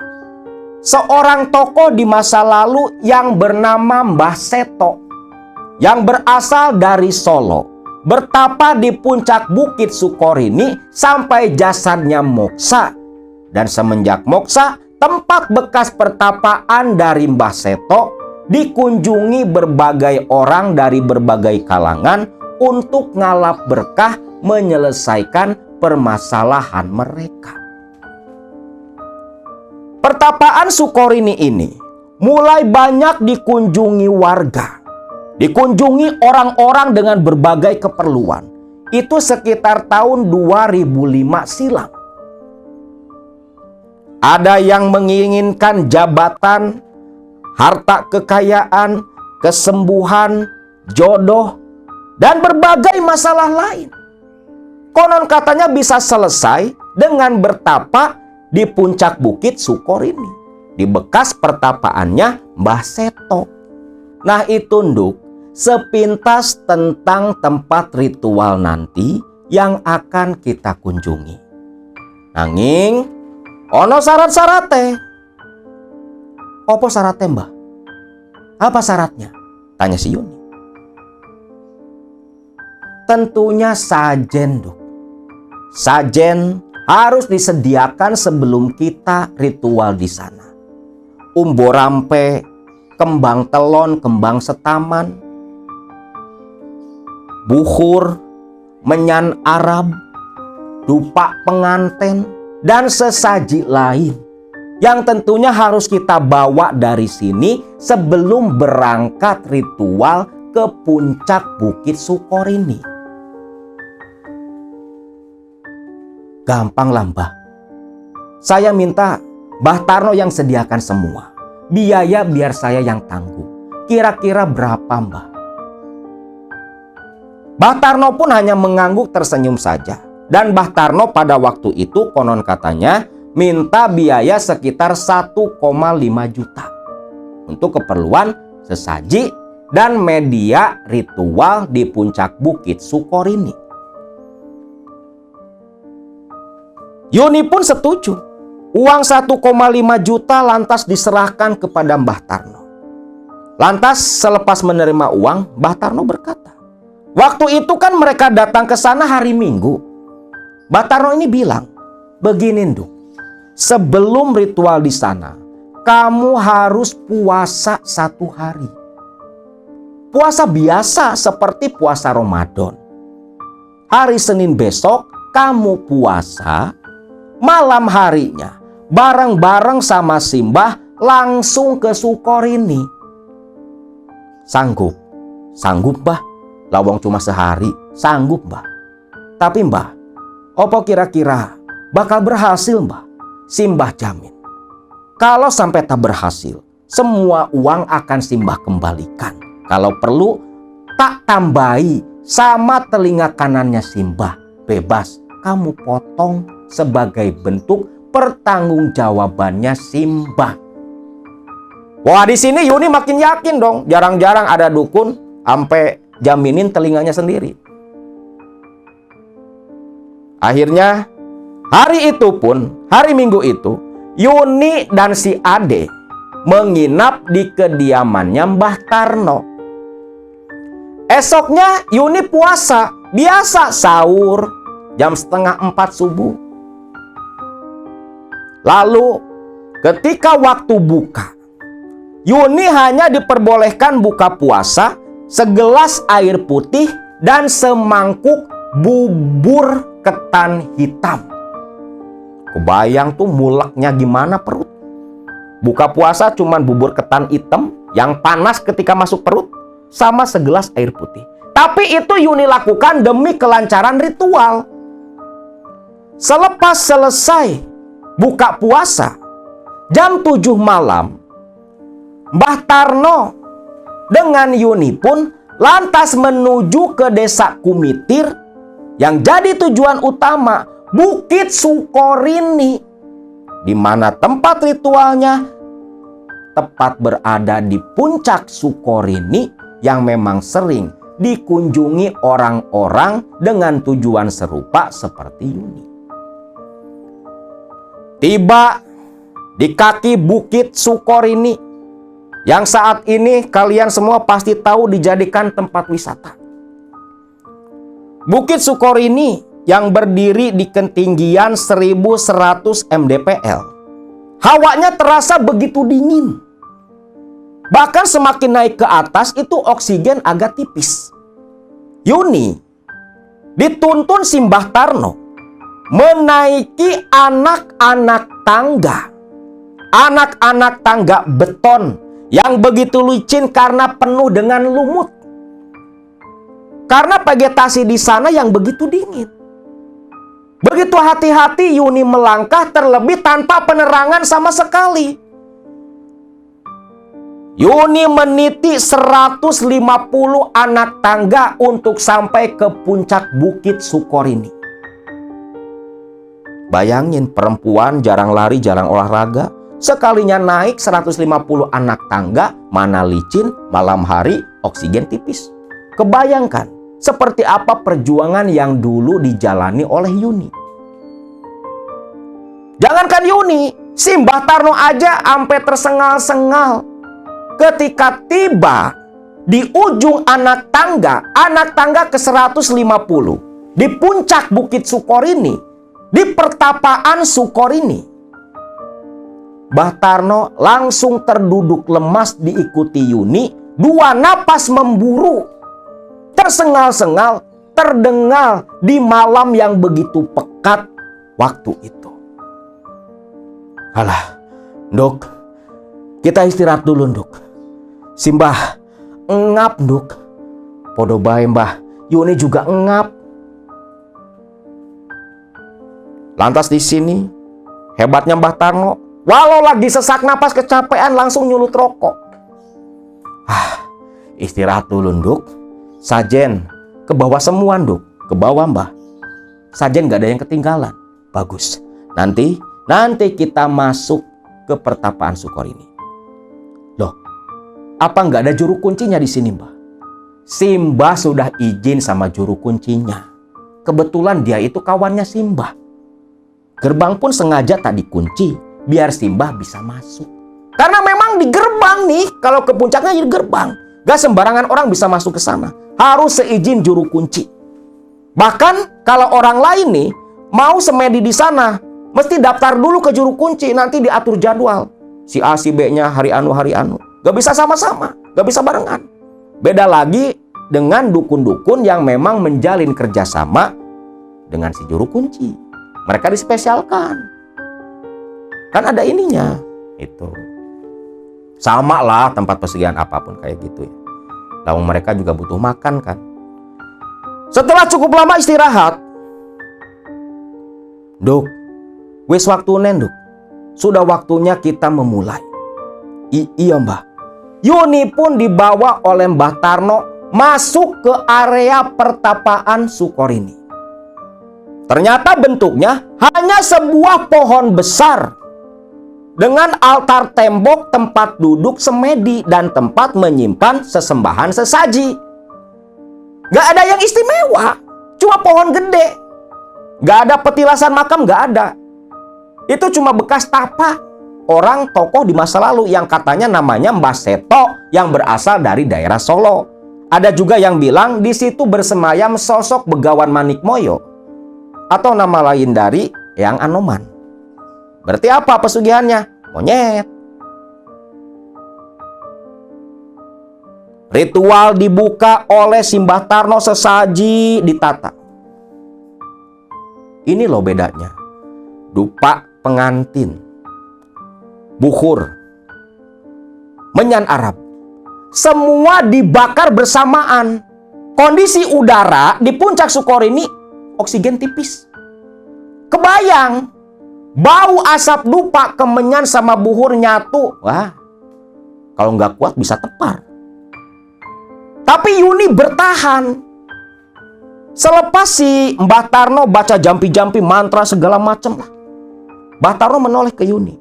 seorang tokoh di masa lalu yang bernama Mbah Seto, yang berasal dari Solo, bertapa di puncak Bukit Sukorini sampai jasadnya moksa. Dan semenjak moksa, tempat bekas pertapaan dari Mbah Seto dikunjungi berbagai orang dari berbagai kalangan untuk ngalap berkah menyelesaikan permasalahan mereka. Pertapaan Sukorini ini mulai banyak dikunjungi warga, dikunjungi orang-orang dengan berbagai keperluan. Itu sekitar tahun 2005 silam. Ada yang menginginkan jabatan, harta kekayaan, kesembuhan, jodoh, dan berbagai masalah lain. Konon katanya bisa selesai dengan bertapa di puncak bukit Sukor ini, di bekas pertapaannya Mbah Seto. Nah itu Nduk, sepintas tentang tempat ritual nanti yang akan kita kunjungi. Nanging ono syarat-syaratnya. Apa syaratnya Mbah? Apa syaratnya? Tanya si Yuni. Tentunya sajen Nduk. Sajen harus disediakan sebelum kita ritual di sana. Umbo rampe, kembang telon, kembang setaman, buhur, menyan Arab, dupa penganten, dan sesaji lain yang tentunya harus kita bawa dari sini sebelum berangkat ritual ke puncak Bukit Sukor ini. Gampang lah Mbah. Saya minta Mbah Tarno yang sediakan semua. Biaya biar saya yang tanggung. Kira-kira berapa Mbah? Mbah Tarno pun hanya mengangguk tersenyum saja. Dan Mbah Tarno pada waktu itu konon katanya minta biaya sekitar 1,5 juta. Untuk keperluan sesaji dan media ritual di puncak Bukit Sukor ini. Yuni pun setuju. Uang 1,5 juta lantas diserahkan kepada Mbah Tarno. Lantas selepas menerima uang, Mbah Tarno berkata, waktu itu kan mereka datang ke sana hari Minggu. Mbah Tarno ini bilang, begini Nduk, sebelum ritual di sana, kamu harus puasa 1 hari. Puasa biasa seperti puasa Ramadan. Hari Senin besok kamu puasa, malam harinya bareng-bareng sama Simbah langsung ke Sukor ini. Sanggup? Sanggup Mbah. Lawang cuma sehari, sanggup Mbah. Tapi Mbah, opo kira-kira bakal berhasil Mbah? Simbah jamin. Kalau sampai tak berhasil, semua uang akan Simbah kembalikan. Kalau perlu, tak tambahi sama telinga kanannya Simbah. Bebas, kamu potong sebagai bentuk pertanggungjawabannya Simbah. Wah, di sini Yuni makin yakin dong. Jarang-jarang ada dukun sampai jaminin telinganya sendiri. Akhirnya hari itu pun, hari Minggu itu, Yuni dan si Ade menginap di kediamannya Mbah Tarno. Esoknya Yuni puasa, biasa sahur jam 3:30 subuh. Lalu ketika waktu buka, Yuni hanya diperbolehkan buka puasa segelas air putih dan semangkuk bubur ketan hitam. Kebayang tuh muleknya gimana perut. Buka puasa cuman bubur ketan hitam yang panas ketika masuk perut sama segelas air putih. Tapi itu Yuni lakukan demi kelancaran ritual. Selepas selesai buka puasa jam 7 malam, Mbah Tarno dengan Yuni pun lantas menuju ke desa Kumitir yang jadi tujuan utama Bukit Sukor ini, di mana tempat ritualnya tepat berada di puncak Sukor ini yang memang sering dikunjungi orang-orang dengan tujuan serupa seperti Yuni. Tiba di kaki Bukit Sukor ini, yang saat ini kalian semua pasti tahu dijadikan tempat wisata. Bukit Sukor ini yang berdiri di ketinggian 1100 mdpl. Hawanya terasa begitu dingin. Bahkan semakin naik ke atas itu oksigen agak tipis. Yuni dituntun Simbah Tarno menaiki anak-anak tangga beton yang begitu licin karena penuh dengan lumut. Karena vegetasi di sana yang begitu dingin. Begitu hati-hati Yuni melangkah, terlebih tanpa penerangan sama sekali. Yuni meniti 150 anak tangga untuk sampai ke puncak Bukit Sukorini. Bayangin, perempuan jarang lari, jarang olahraga. Sekalinya naik 150 anak tangga, mana licin, malam hari, oksigen tipis. Kebayangkan seperti apa perjuangan yang dulu dijalani oleh Yuni. Jangankan Yuni, si Mbah Tarno aja sampai tersengal-sengal. Ketika tiba di ujung anak tangga ke 150 di puncak Bukit Sukorini, di pertapaan Sukorini, Mbah Tarno langsung terduduk lemas diikuti Yuni. 2 napas memburu, tersengal-sengal, terdengar di malam yang begitu pekat waktu itu. Alah, Nduk, kita istirahat dulu, Nduk. Simbah engap, Nduk. Podo bae, Mbah. Yuni juga engap. Lantas di sini hebatnya Mbah Tarno, walau lagi sesak napas kecapean langsung nyulut rokok. Istirahat dulu, Nduk. Sajen ke bawah semua, Nduk. Ke bawah, Mbah. Sajen gak ada yang ketinggalan. Bagus. Nanti kita masuk ke pertapaan Sukorini. Loh, apa nggak ada juru kuncinya di sini, Mbah? Simbah sudah izin sama juru kuncinya. Kebetulan dia itu kawannya Simbah. Gerbang pun sengaja tak dikunci biar Simbah bisa masuk. Karena memang di gerbang nih, kalau ke puncaknya di gerbang, gak sembarangan orang bisa masuk ke sana. Harus seizin juru kunci. Bahkan kalau orang lain nih mau semedi di sana, mesti daftar dulu ke juru kunci, nanti diatur jadwal. Si A, si B-nya hari anu. Gak bisa sama-sama, gak bisa barengan. Beda lagi dengan dukun-dukun yang memang menjalin kerjasama dengan si juru kunci. Mereka dispesialkan. Kan ada ininya. Itu. Sama lah tempat pesugihan apapun kayak gitu ya. Lalu mereka juga butuh makan kan. Setelah cukup lama istirahat, Nduk, wis waktu Nduk. Sudah waktunya kita memulai. Iya, Mbah. Yuni pun dibawa oleh Mbah Tarno masuk ke area pertapaan Sukorini. Ternyata bentuknya hanya sebuah pohon besar dengan altar tembok, tempat duduk semedi, dan tempat menyimpan sesembahan sesaji. Gak ada yang istimewa, cuma pohon gede. Gak ada petilasan makam, gak ada. Itu cuma bekas tapak orang tokoh di masa lalu yang katanya namanya Mbah Seto yang berasal dari daerah Solo. Ada juga yang bilang di situ bersemayam sosok Begawan Manikmoyo atau nama lain dari Eyang Anoman. Berarti apa pesugihannya? Monyet. Ritual dibuka oleh Simbah Tarno, sesaji ditata. Ini loh bedanya. Dupa pengantin, bukhur, menyan Arab, semua dibakar bersamaan. Kondisi udara di puncak Sukorini oksigen tipis. Kebayang bau asap dupa, kemenyan sama buhur nyatu. Wah, kalau nggak kuat bisa tepar. Tapi Yuni bertahan. Selepas si Mbah Tarno baca jampi-jampi mantra segala macam lah, Mbah Tarno menoleh ke Yuni.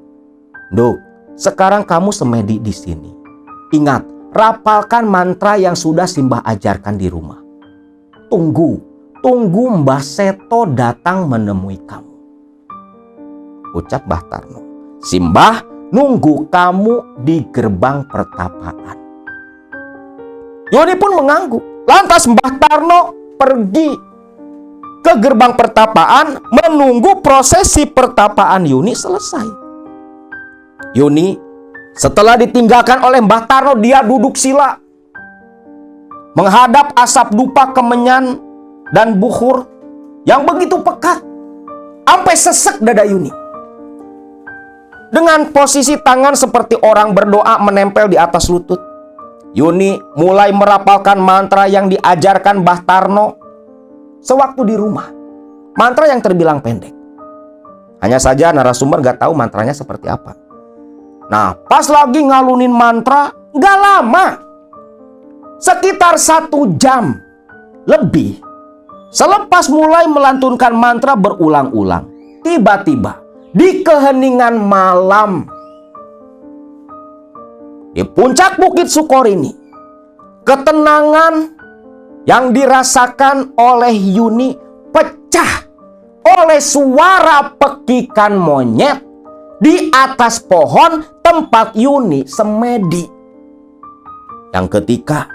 Nduk, sekarang kamu semedi di sini. Ingat, rapalkan mantra yang sudah Simbah ajarkan di rumah. Tunggu Mbah Seto datang menemui kamu. Ucap Mbah Tarno. Simbah nunggu kamu di gerbang pertapaan. Yuni pun mengangguk. Lantas Mbah Tarno pergi ke gerbang pertapaan menunggu prosesi pertapaan Yuni selesai. Yuni setelah ditinggalkan oleh Mbah Tarno, dia duduk sila menghadap asap dupa, kemenyan, dan bukhur yang begitu pekat sampai sesek dada Yuni. Dengan posisi tangan seperti orang berdoa menempel di atas lutut, Yuni mulai merapalkan mantra yang diajarkan Mbah Tarno sewaktu di rumah. Mantra yang terbilang pendek. Hanya saja narasumber gak tahu mantranya seperti apa. Nah, pas lagi ngalunin mantra, Nggak lama, sekitar 1 jam lebih, selepas mulai melantunkan mantra berulang-ulang, tiba-tiba di keheningan malam di puncak Bukit Sukorini, ketenangan yang dirasakan oleh Yuni pecah oleh suara pekikan monyet di atas pohon tempat Yuni semedi. Yang ketika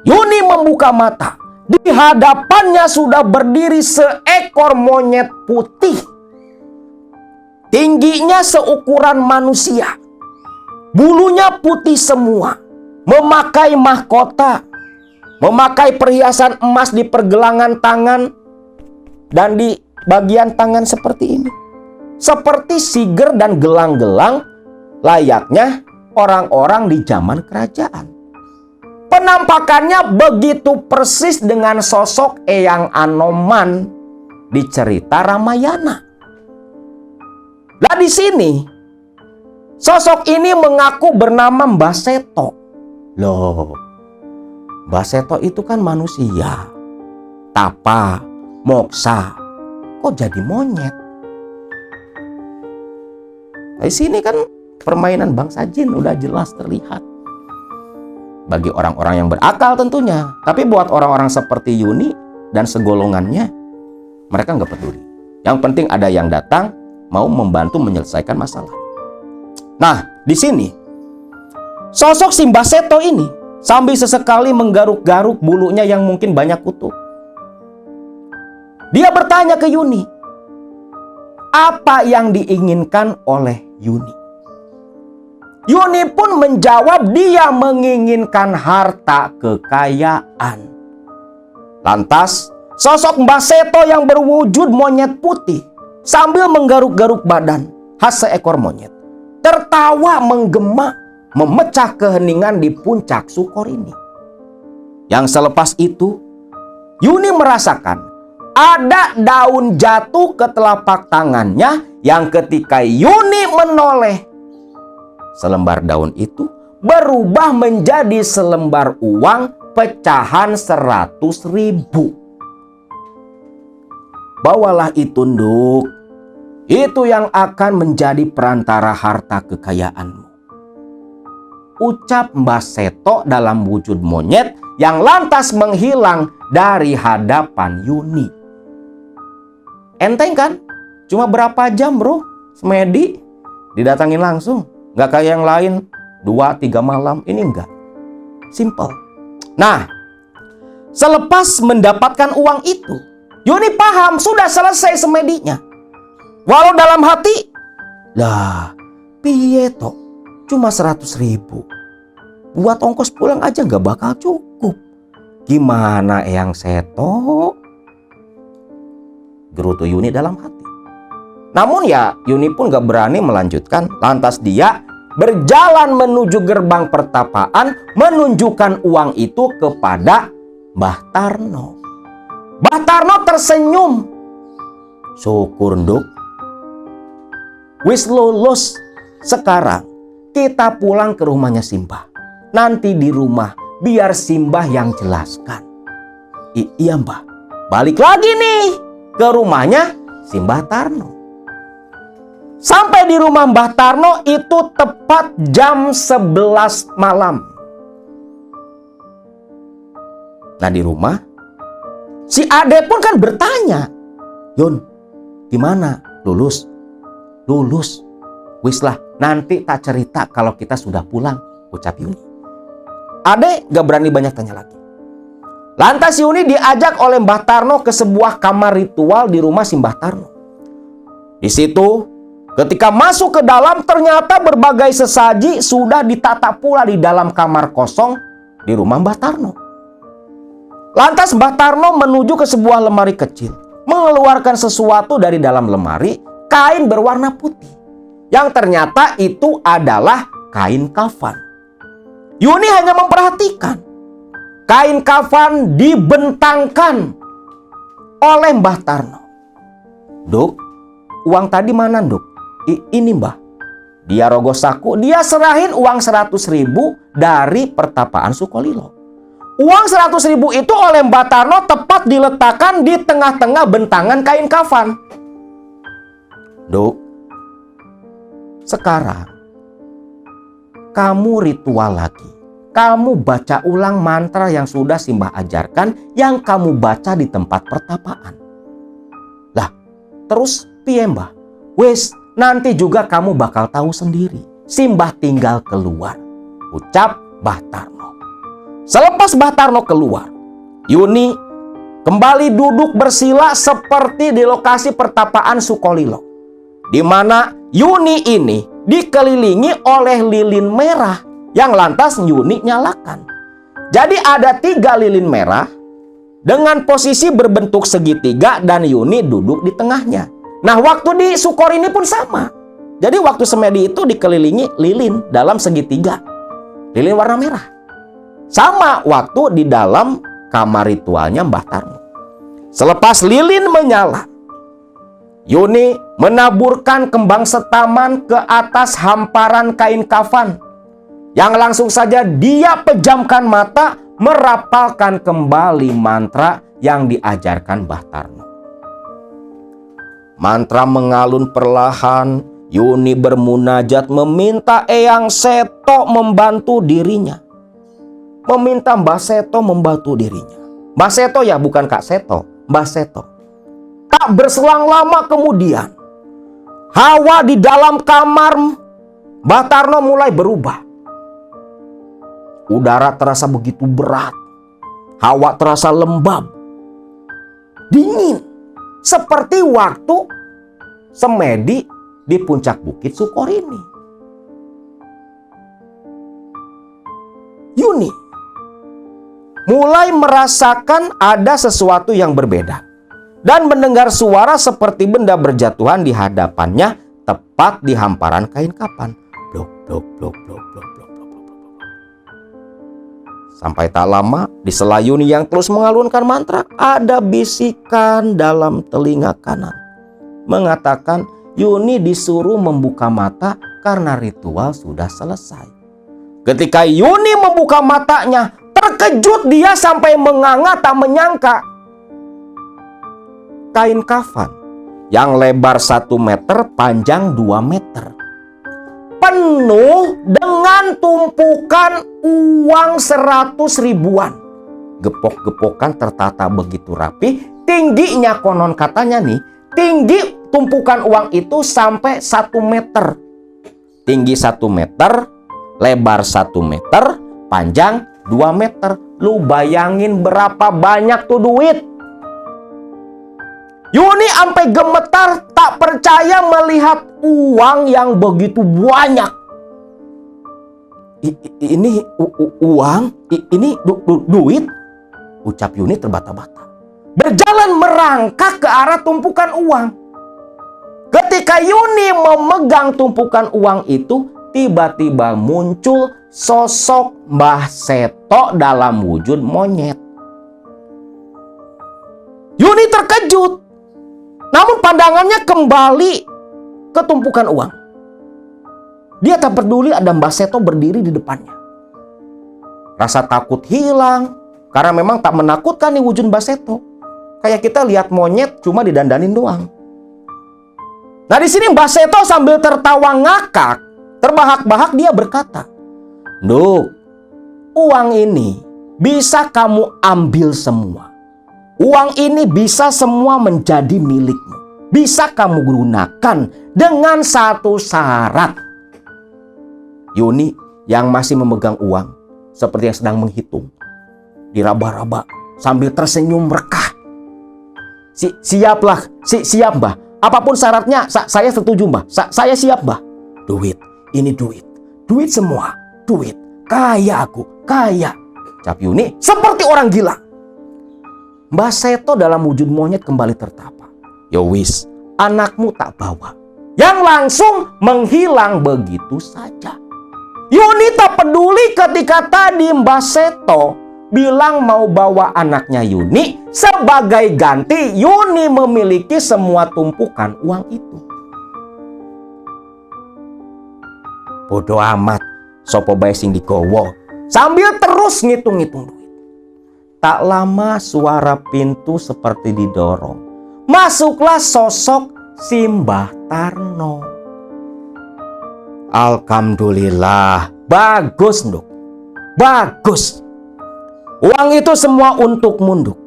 Yuni membuka mata, di hadapannya sudah berdiri seekor monyet putih. Tingginya seukuran manusia. Bulunya putih semua. Memakai mahkota. Memakai perhiasan emas di pergelangan tangan. Dan di bagian tangan seperti ini. Seperti siger dan gelang-gelang layaknya orang-orang di zaman kerajaan. Penampakannya begitu persis dengan sosok Eyang Anoman di cerita Ramayana. Nah, di sini sosok ini mengaku bernama Mbah Seto. Loh, Mbah Seto itu kan manusia. Tapa, moksa, kok jadi monyet? Di sini kan permainan bangsa jin udah jelas terlihat. Bagi orang-orang yang berakal tentunya. Tapi buat orang-orang seperti Yuni dan segolongannya, mereka nggak peduli. Yang penting ada yang datang mau membantu menyelesaikan masalah. Nah, di sini sosok si Mbah Seto ini sambil sesekali menggaruk-garuk bulunya yang mungkin banyak kutu. Dia bertanya ke Yuni, apa yang diinginkan oleh Yuni? Yuni pun menjawab dia menginginkan harta kekayaan. Lantas, sosok Mbah Seto yang berwujud monyet putih sambil menggaruk-garuk badan khas seekor monyet, tertawa menggema memecah keheningan di puncak Sukorini. Yang selepas itu, Yuni merasakan ada daun jatuh ke telapak tangannya yang ketika Yuni menoleh, selembar daun itu berubah menjadi selembar uang pecahan 100.000. Bawalah itu, Nduk. Itu yang akan menjadi perantara harta kekayaanmu. Ucap Mbah Seto dalam wujud monyet yang lantas menghilang dari hadapan Yuni. Enteng kan? Cuma berapa jam, bro? Semedi didatangin langsung. Nggak kayak yang lain 2-3 malam. Ini enggak. Simple. Nah, selepas mendapatkan uang itu, Yuni paham sudah selesai semedinya. Walau dalam hati, lah, piye toh? Cuma 100.000. Buat ongkos pulang aja nggak bakal cukup. Gimana Eyang Seto? Gerutu Yuni dalam hati. Namun ya, Yuni pun gak berani melanjutkan. Lantas dia berjalan menuju gerbang pertapaan, menunjukkan uang itu kepada Mbah Tarno. Mbah Tarno tersenyum. Syukur, Nduk. Wis lulus. Sekarang kita pulang ke rumahnya Simbah. Nanti di rumah biar Simbah yang jelaskan. Iya, Mbah. Balik lagi nih ke rumahnya Simbah Tarno. Sampai di rumah Mbah Tarno itu tepat jam 11 malam. Nah, di rumah si Ade pun kan bertanya, Yun, gimana? Lulus? Lulus. Wis lah, nanti tak cerita kalau kita sudah pulang, ucap Yuni. Ade gak berani banyak tanya lagi. Lantas Yuni diajak oleh Mbah Tarno ke sebuah kamar ritual di rumah si Mbah Tarno. Di situ, ketika masuk ke dalam, ternyata berbagai sesaji sudah ditata pula di dalam kamar kosong di rumah Mbah Tarno. Lantas Mbah Tarno menuju ke sebuah lemari kecil, mengeluarkan sesuatu dari dalam lemari, kain berwarna putih, yang ternyata itu adalah kain kafan. Yuni hanya memperhatikan. Kain kafan dibentangkan oleh Mbah Tarno. Duk, uang tadi mana, Duk? Ini, Mbah. Dia rogoh saku, dia serahin uang 100.000 dari pertapaan Sukolilo. Uang 100.000 itu oleh Mbah Tarno tepat diletakkan di tengah-tengah bentangan kain kafan. Duk, sekarang kamu ritual lagi. Kamu baca ulang mantra yang sudah Simbah ajarkan, yang kamu baca di tempat pertapaan. Lah, terus piye Mbah? Wes, nanti juga kamu bakal tahu sendiri. Simbah tinggal keluar, ucap Mbah Tarno. Selepas Mbah Tarno keluar, Yuni kembali duduk bersila seperti di lokasi pertapaan Sukolilo, di mana Yuni ini dikelilingi oleh lilin merah yang lantas Yuni nyalakan. Jadi ada 3 lilin merah dengan posisi berbentuk segitiga dan Yuni duduk di tengahnya. Nah, waktu di Sukor ini pun sama. Jadi waktu semedi itu dikelilingi lilin dalam segitiga, lilin warna merah. Sama waktu di dalam kamar ritualnya Mbah Tarno. Selepas lilin menyala, Yuni menaburkan kembang setaman ke atas hamparan kain kafan, yang langsung saja dia pejamkan mata merapalkan kembali mantra yang diajarkan Mbah Tarno. Mantra mengalun perlahan. Yuni bermunajat meminta Eyang Seto membantu dirinya. Meminta Mbah Seto membantu dirinya. Mbah Seto ya, bukan Kak Seto, Mbah Seto. Tak berselang lama kemudian, hawa di dalam kamar Mbah Tarno mulai berubah. Udara terasa begitu berat. Hawa terasa lembab, dingin, seperti waktu semedi di puncak bukit Sukor ini. Yuni mulai merasakan ada sesuatu yang berbeda dan mendengar suara seperti benda berjatuhan di hadapannya tepat di hamparan kain kafan. Blok, blok, blok, blok, blok, blok, blok, blok. Sampai tak lama, di sela Yuni yang terus mengalunkan mantra, ada bisikan dalam telinga kanan mengatakan Yuni disuruh membuka mata karena ritual sudah selesai. Ketika Yuni membuka matanya, terkejut dia sampai menganga tak menyangka. Kain kafan yang lebar 1 meter, panjang 2 meter, penuh dengan tumpukan uang 100 ribuan. Gepok-gepokan tertata begitu rapi. Tingginya konon katanya nih, tinggi tumpukan uang itu sampai 1 meter. Tinggi 1 meter, lebar 1 meter, panjang 2 meter. Lu bayangin berapa banyak tuh duit. Yuni sampai gemetar tak percaya melihat uang yang begitu banyak. Ini uang? Ini duit? Ucap Yuni terbata-bata. Berjalan merangkak ke arah tumpukan uang. Ketika Yuni memegang tumpukan uang itu, tiba-tiba muncul sosok Mbah Seto dalam wujud monyet. Yuni terkejut, namun pandangannya kembali ke tumpukan uang. Dia tak peduli ada Mbah Seto berdiri di depannya. Rasa takut hilang, karena memang tak menakutkan nih wujud Mbah Seto. Kayak kita lihat monyet cuma didandanin doang. Nah, di sini Mbah Seto sambil tertawa ngakak, terbahak-bahak dia berkata, "Nduk, uang ini bisa kamu ambil semua. Uang ini bisa semua menjadi milikmu. Bisa kamu gunakan dengan satu syarat." Yuni yang masih memegang uang seperti yang sedang menghitung, diraba-raba sambil tersenyum rekah. Siaplah, siap Mbah. Apapun syaratnya, saya setuju Mbah. Saya siap Mbah. Duit, ini duit. Duit semua, duit. Kaya aku, kaya. Cap Yuni seperti orang gila. Mbah Seto dalam wujud monyet kembali tertapa. Ya wis, anakmu tak bawa. Yang langsung menghilang begitu saja. Yuni tak peduli ketika tadi Mbah Seto bilang mau bawa anaknya Yuni sebagai ganti Yuni memiliki semua tumpukan uang itu. Bodo amat, sopo bae sing digowo. Sambil terus ngitung-ngitung duit. Tak lama suara pintu seperti didorong. Masuklah sosok Simbah Tarno. Alhamdulillah, bagus Nduk. Bagus. Uang itu semua untukmu Nduk.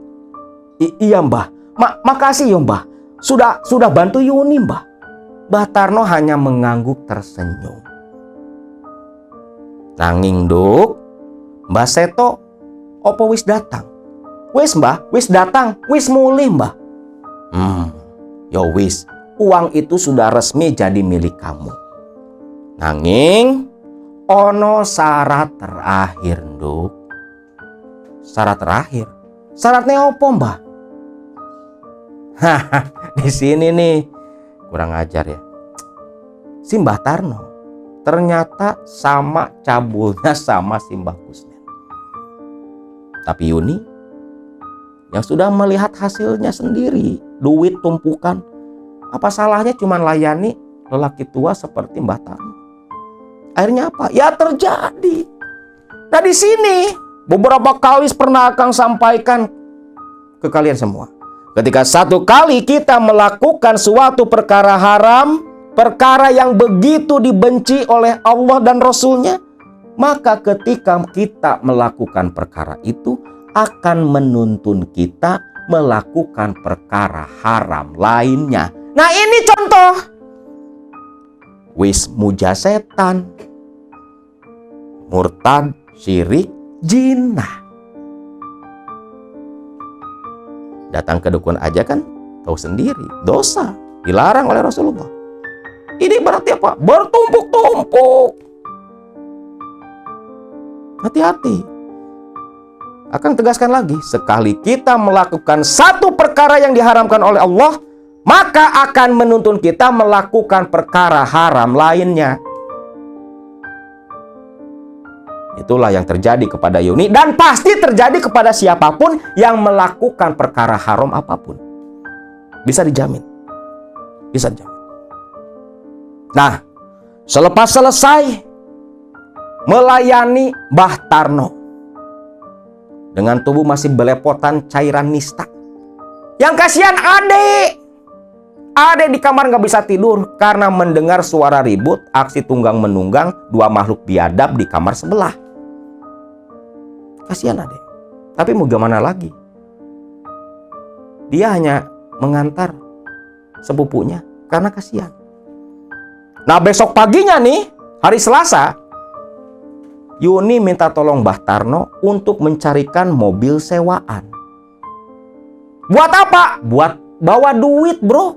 Iya Mbah, makasih ya Mbah. Sudah bantu Yuni Mbah. Mbah Tarno hanya mengangguk tersenyum. Nanging Nduk, Mbah Seto opo wis datang? Wis Mbah, wis datang, wis mulih Mbah. Yo wis, uang itu sudah resmi jadi milik kamu. Nanging ono syarat terakhir Nduk. Syarat terakhir? Syaratnya opo Mbah? Haha, di sini nih kurang ajar ya. Simbah Tarno ternyata sama cabulnya sama Simbah Kusnen. Tapi Yuni yang sudah melihat hasilnya sendiri, duit tumpukan, apa salahnya cuma layani lelaki tua seperti Mbah Tarno? Akhirnya apa? Ya terjadi. Nah di sini beberapa kali pernah Akang sampaikan ke kalian semua. Ketika satu kali kita melakukan suatu perkara haram, perkara yang begitu dibenci oleh Allah dan Rasul-Nya, maka ketika kita melakukan perkara itu akan menuntun kita melakukan perkara haram lainnya. Nah ini contoh. Wis muja setan, murtad, syirik, jinah. Datang ke dukun aja kan tahu sendiri, dosa, dilarang oleh Rasulullah. Ini berarti apa? Bertumpuk-tumpuk. Hati-hati. Akan tegaskan lagi, sekali kita melakukan satu perkara yang diharamkan oleh Allah, maka akan menuntun kita melakukan perkara haram lainnya. Itulah yang terjadi kepada Yuni dan pasti terjadi kepada siapapun yang melakukan perkara haram apapun. Bisa dijamin. Bisa dijamin. Nah, selepas selesai melayani Mbah Tarno dengan tubuh masih belepotan cairan nista. Yang kasihan Ade. Ade di kamar nggak bisa tidur karena mendengar suara ribut, aksi tunggang menunggang dua makhluk biadab di kamar sebelah. Kasihan Ade. Tapi mau gimana lagi? Dia hanya mengantar sepupunya karena kasihan. Nah besok paginya nih, hari Selasa, Yuni minta tolong Mbah Tarno untuk mencarikan mobil sewaan. Buat apa? Buat bawa duit bro.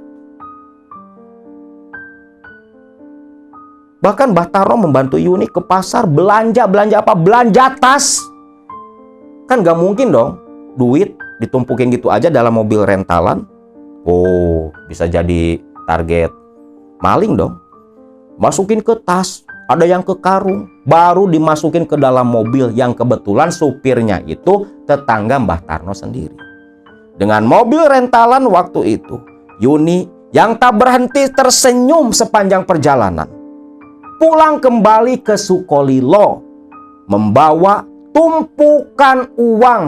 Bahkan Mbah Tarno membantu Yuni ke pasar belanja apa? Belanja tas. Kan gak mungkin dong duit ditumpukin gitu aja dalam mobil rentalan. Oh, bisa jadi target maling dong. Masukin ke tas, ada yang ke karung, baru dimasukin ke dalam mobil yang kebetulan supirnya itu tetangga Mbah Tarno sendiri. Dengan mobil rentalan waktu itu, Yuni yang tak berhenti tersenyum sepanjang perjalanan pulang kembali ke Sukolilo membawa tumpukan uang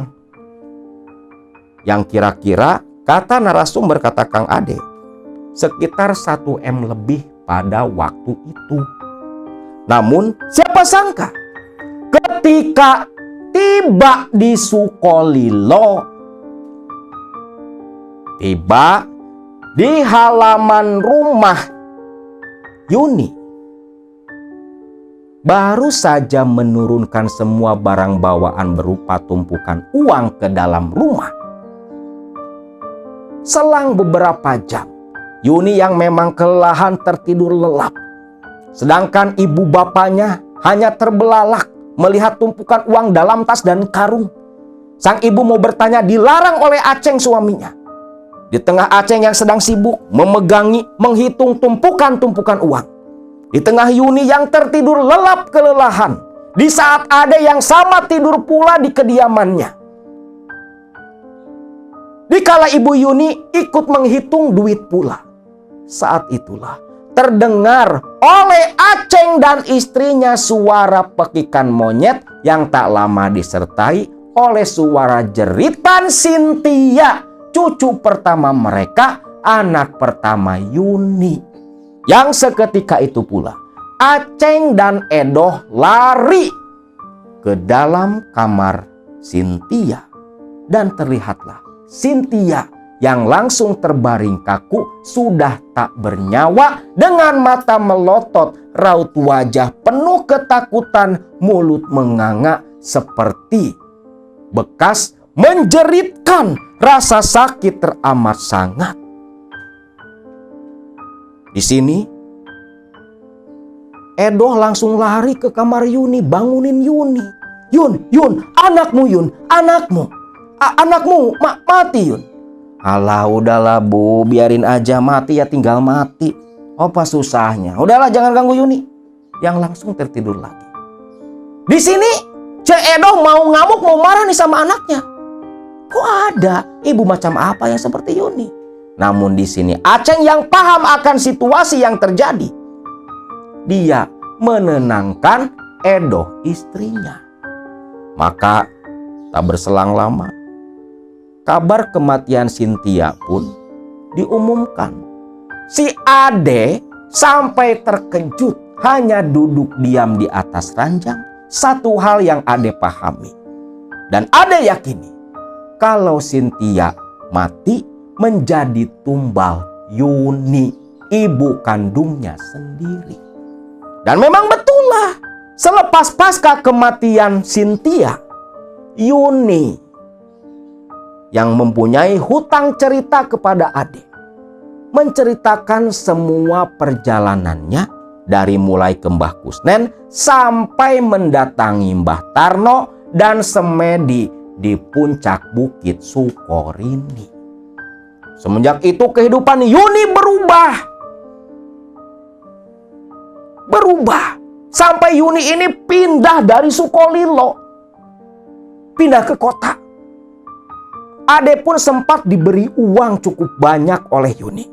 yang kira-kira kata narasumber kata Kang Ade sekitar 1 M lebih pada waktu itu. Namun siapa sangka ketika tiba di Sukolilo, tiba di halaman rumah Yuni, baru saja menurunkan semua barang bawaan berupa tumpukan uang ke dalam rumah. Selang beberapa jam, Yuni yang memang kelelahan tertidur lelap. Sedangkan ibu bapaknya hanya terbelalak melihat tumpukan uang dalam tas dan karung. Sang ibu mau bertanya dilarang oleh Aceng suaminya. Di tengah Aceng yang sedang sibuk memegangi, menghitung tumpukan-tumpukan uang. Di tengah Yuni yang tertidur lelap kelelahan, di saat ada yang sama tidur pula di kediamannya. Dikala ibu Yuni ikut menghitung duit pula. Saat itulah terdengar oleh Aceng dan istrinya suara pekikan monyet yang tak lama disertai oleh suara jeritan Cynthia, cucu pertama mereka, anak pertama Yuni. Yang seketika itu pula Aceng dan Edoh lari ke dalam kamar Cynthia, dan terlihatlah Cynthia yang langsung terbaring kaku, sudah tak bernyawa, dengan mata melotot, raut wajah penuh ketakutan, mulut menganga seperti bekas menjeritkan, rasa sakit teramat sangat. Di sini Edoh langsung lari ke kamar Yuni, bangunin Yuni. Yun, anakmu Yun, anakmu mati Yun. Alah, udahlah Bu, biarin aja mati ya tinggal mati. Apa susahnya? Udahlah, jangan ganggu Yuni. Yang langsung tertidur lagi. Di sini Cek Edoh mau ngamuk, mau marah nih sama anaknya. Kok ada ibu macam apa yang seperti Yuni? Namun di sini Aceng yang paham akan situasi yang terjadi. Dia menenangkan Edoh istrinya. Maka tak berselang lama, kabar kematian Cynthia pun diumumkan. Si Ade sampai terkejut, hanya duduk diam di atas ranjang. Satu hal yang Ade pahami dan Ade yakini, kalau Cynthia mati menjadi tumbal Yuni, ibu kandungnya sendiri. Dan memang betul lah, selepas pasca kematian Cynthia, Yuni yang mempunyai hutang cerita kepada Ade menceritakan semua perjalanannya dari mulai ke Mbah Kusnen sampai mendatangi Mbah Tarno dan semedi di puncak Bukit Sukorini. Semenjak itu kehidupan Yuni berubah. Sampai Yuni ini pindah dari Sukolilo, pindah ke kota. Ade pun sempat diberi uang cukup banyak oleh Yuni.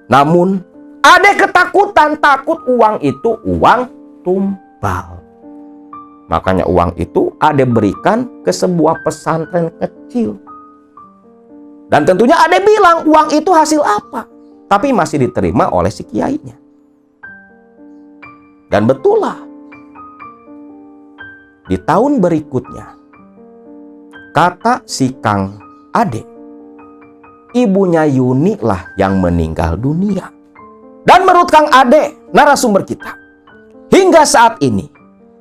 Namun Ade ketakutan, takut uang itu uang tumbal. Makanya uang itu Ade berikan ke sebuah pesantren kecil. Dan tentunya Ade bilang uang itu hasil apa, tapi masih diterima oleh si kiainya. Dan betul lah, di tahun berikutnya, kata si Kang Ade, ibunya Yuni lah yang meninggal dunia. Dan menurut Kang Ade, narasumber kita, hingga saat ini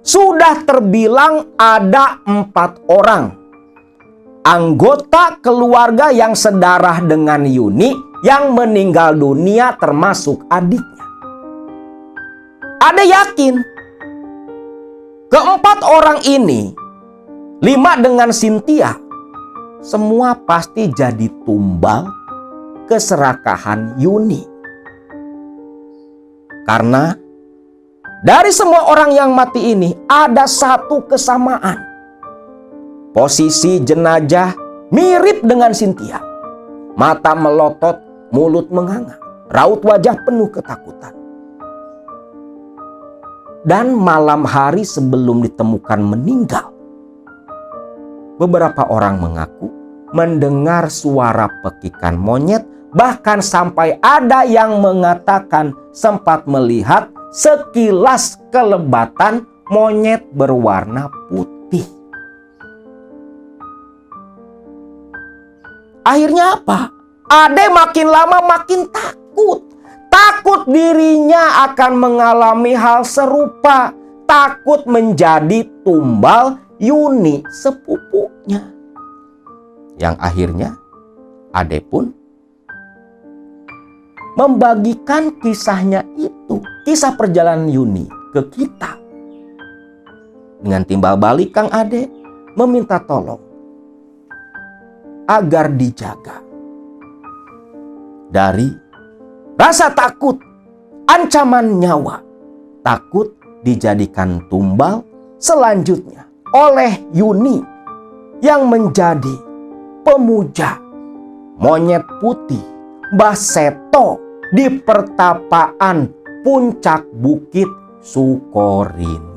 sudah terbilang ada 4 orang anggota keluarga yang sedarah dengan Yuni yang meninggal dunia, termasuk adiknya. Ade yakin ke-4 orang ini, 5 dengan Cynthia, semua pasti jadi tumbal keserakahan Yuni. Karena dari semua orang yang mati ini ada satu kesamaan. Posisi jenazah mirip dengan Cynthia. Mata melotot, mulut menganga, raut wajah penuh ketakutan. Dan malam hari sebelum ditemukan meninggal, beberapa orang mengaku mendengar suara pekikan monyet, bahkan sampai ada yang mengatakan sempat melihat sekilas kelebatan monyet berwarna putih. Akhirnya apa? Ade makin lama makin takut. Takut dirinya akan mengalami hal serupa. Takut menjadi tumbal Yuni sepupunya. Yang akhirnya Ade pun membagikan kisahnya itu, kisah perjalanan Yuni, ke kita. Dengan timbal balik Kang Ade meminta tolong agar dijaga dari rasa takut, ancaman nyawa, takut dijadikan tumbal selanjutnya oleh Yuni yang menjadi pemuja monyet putih Mbah Seto di pertapaan puncak Bukit Sukorin.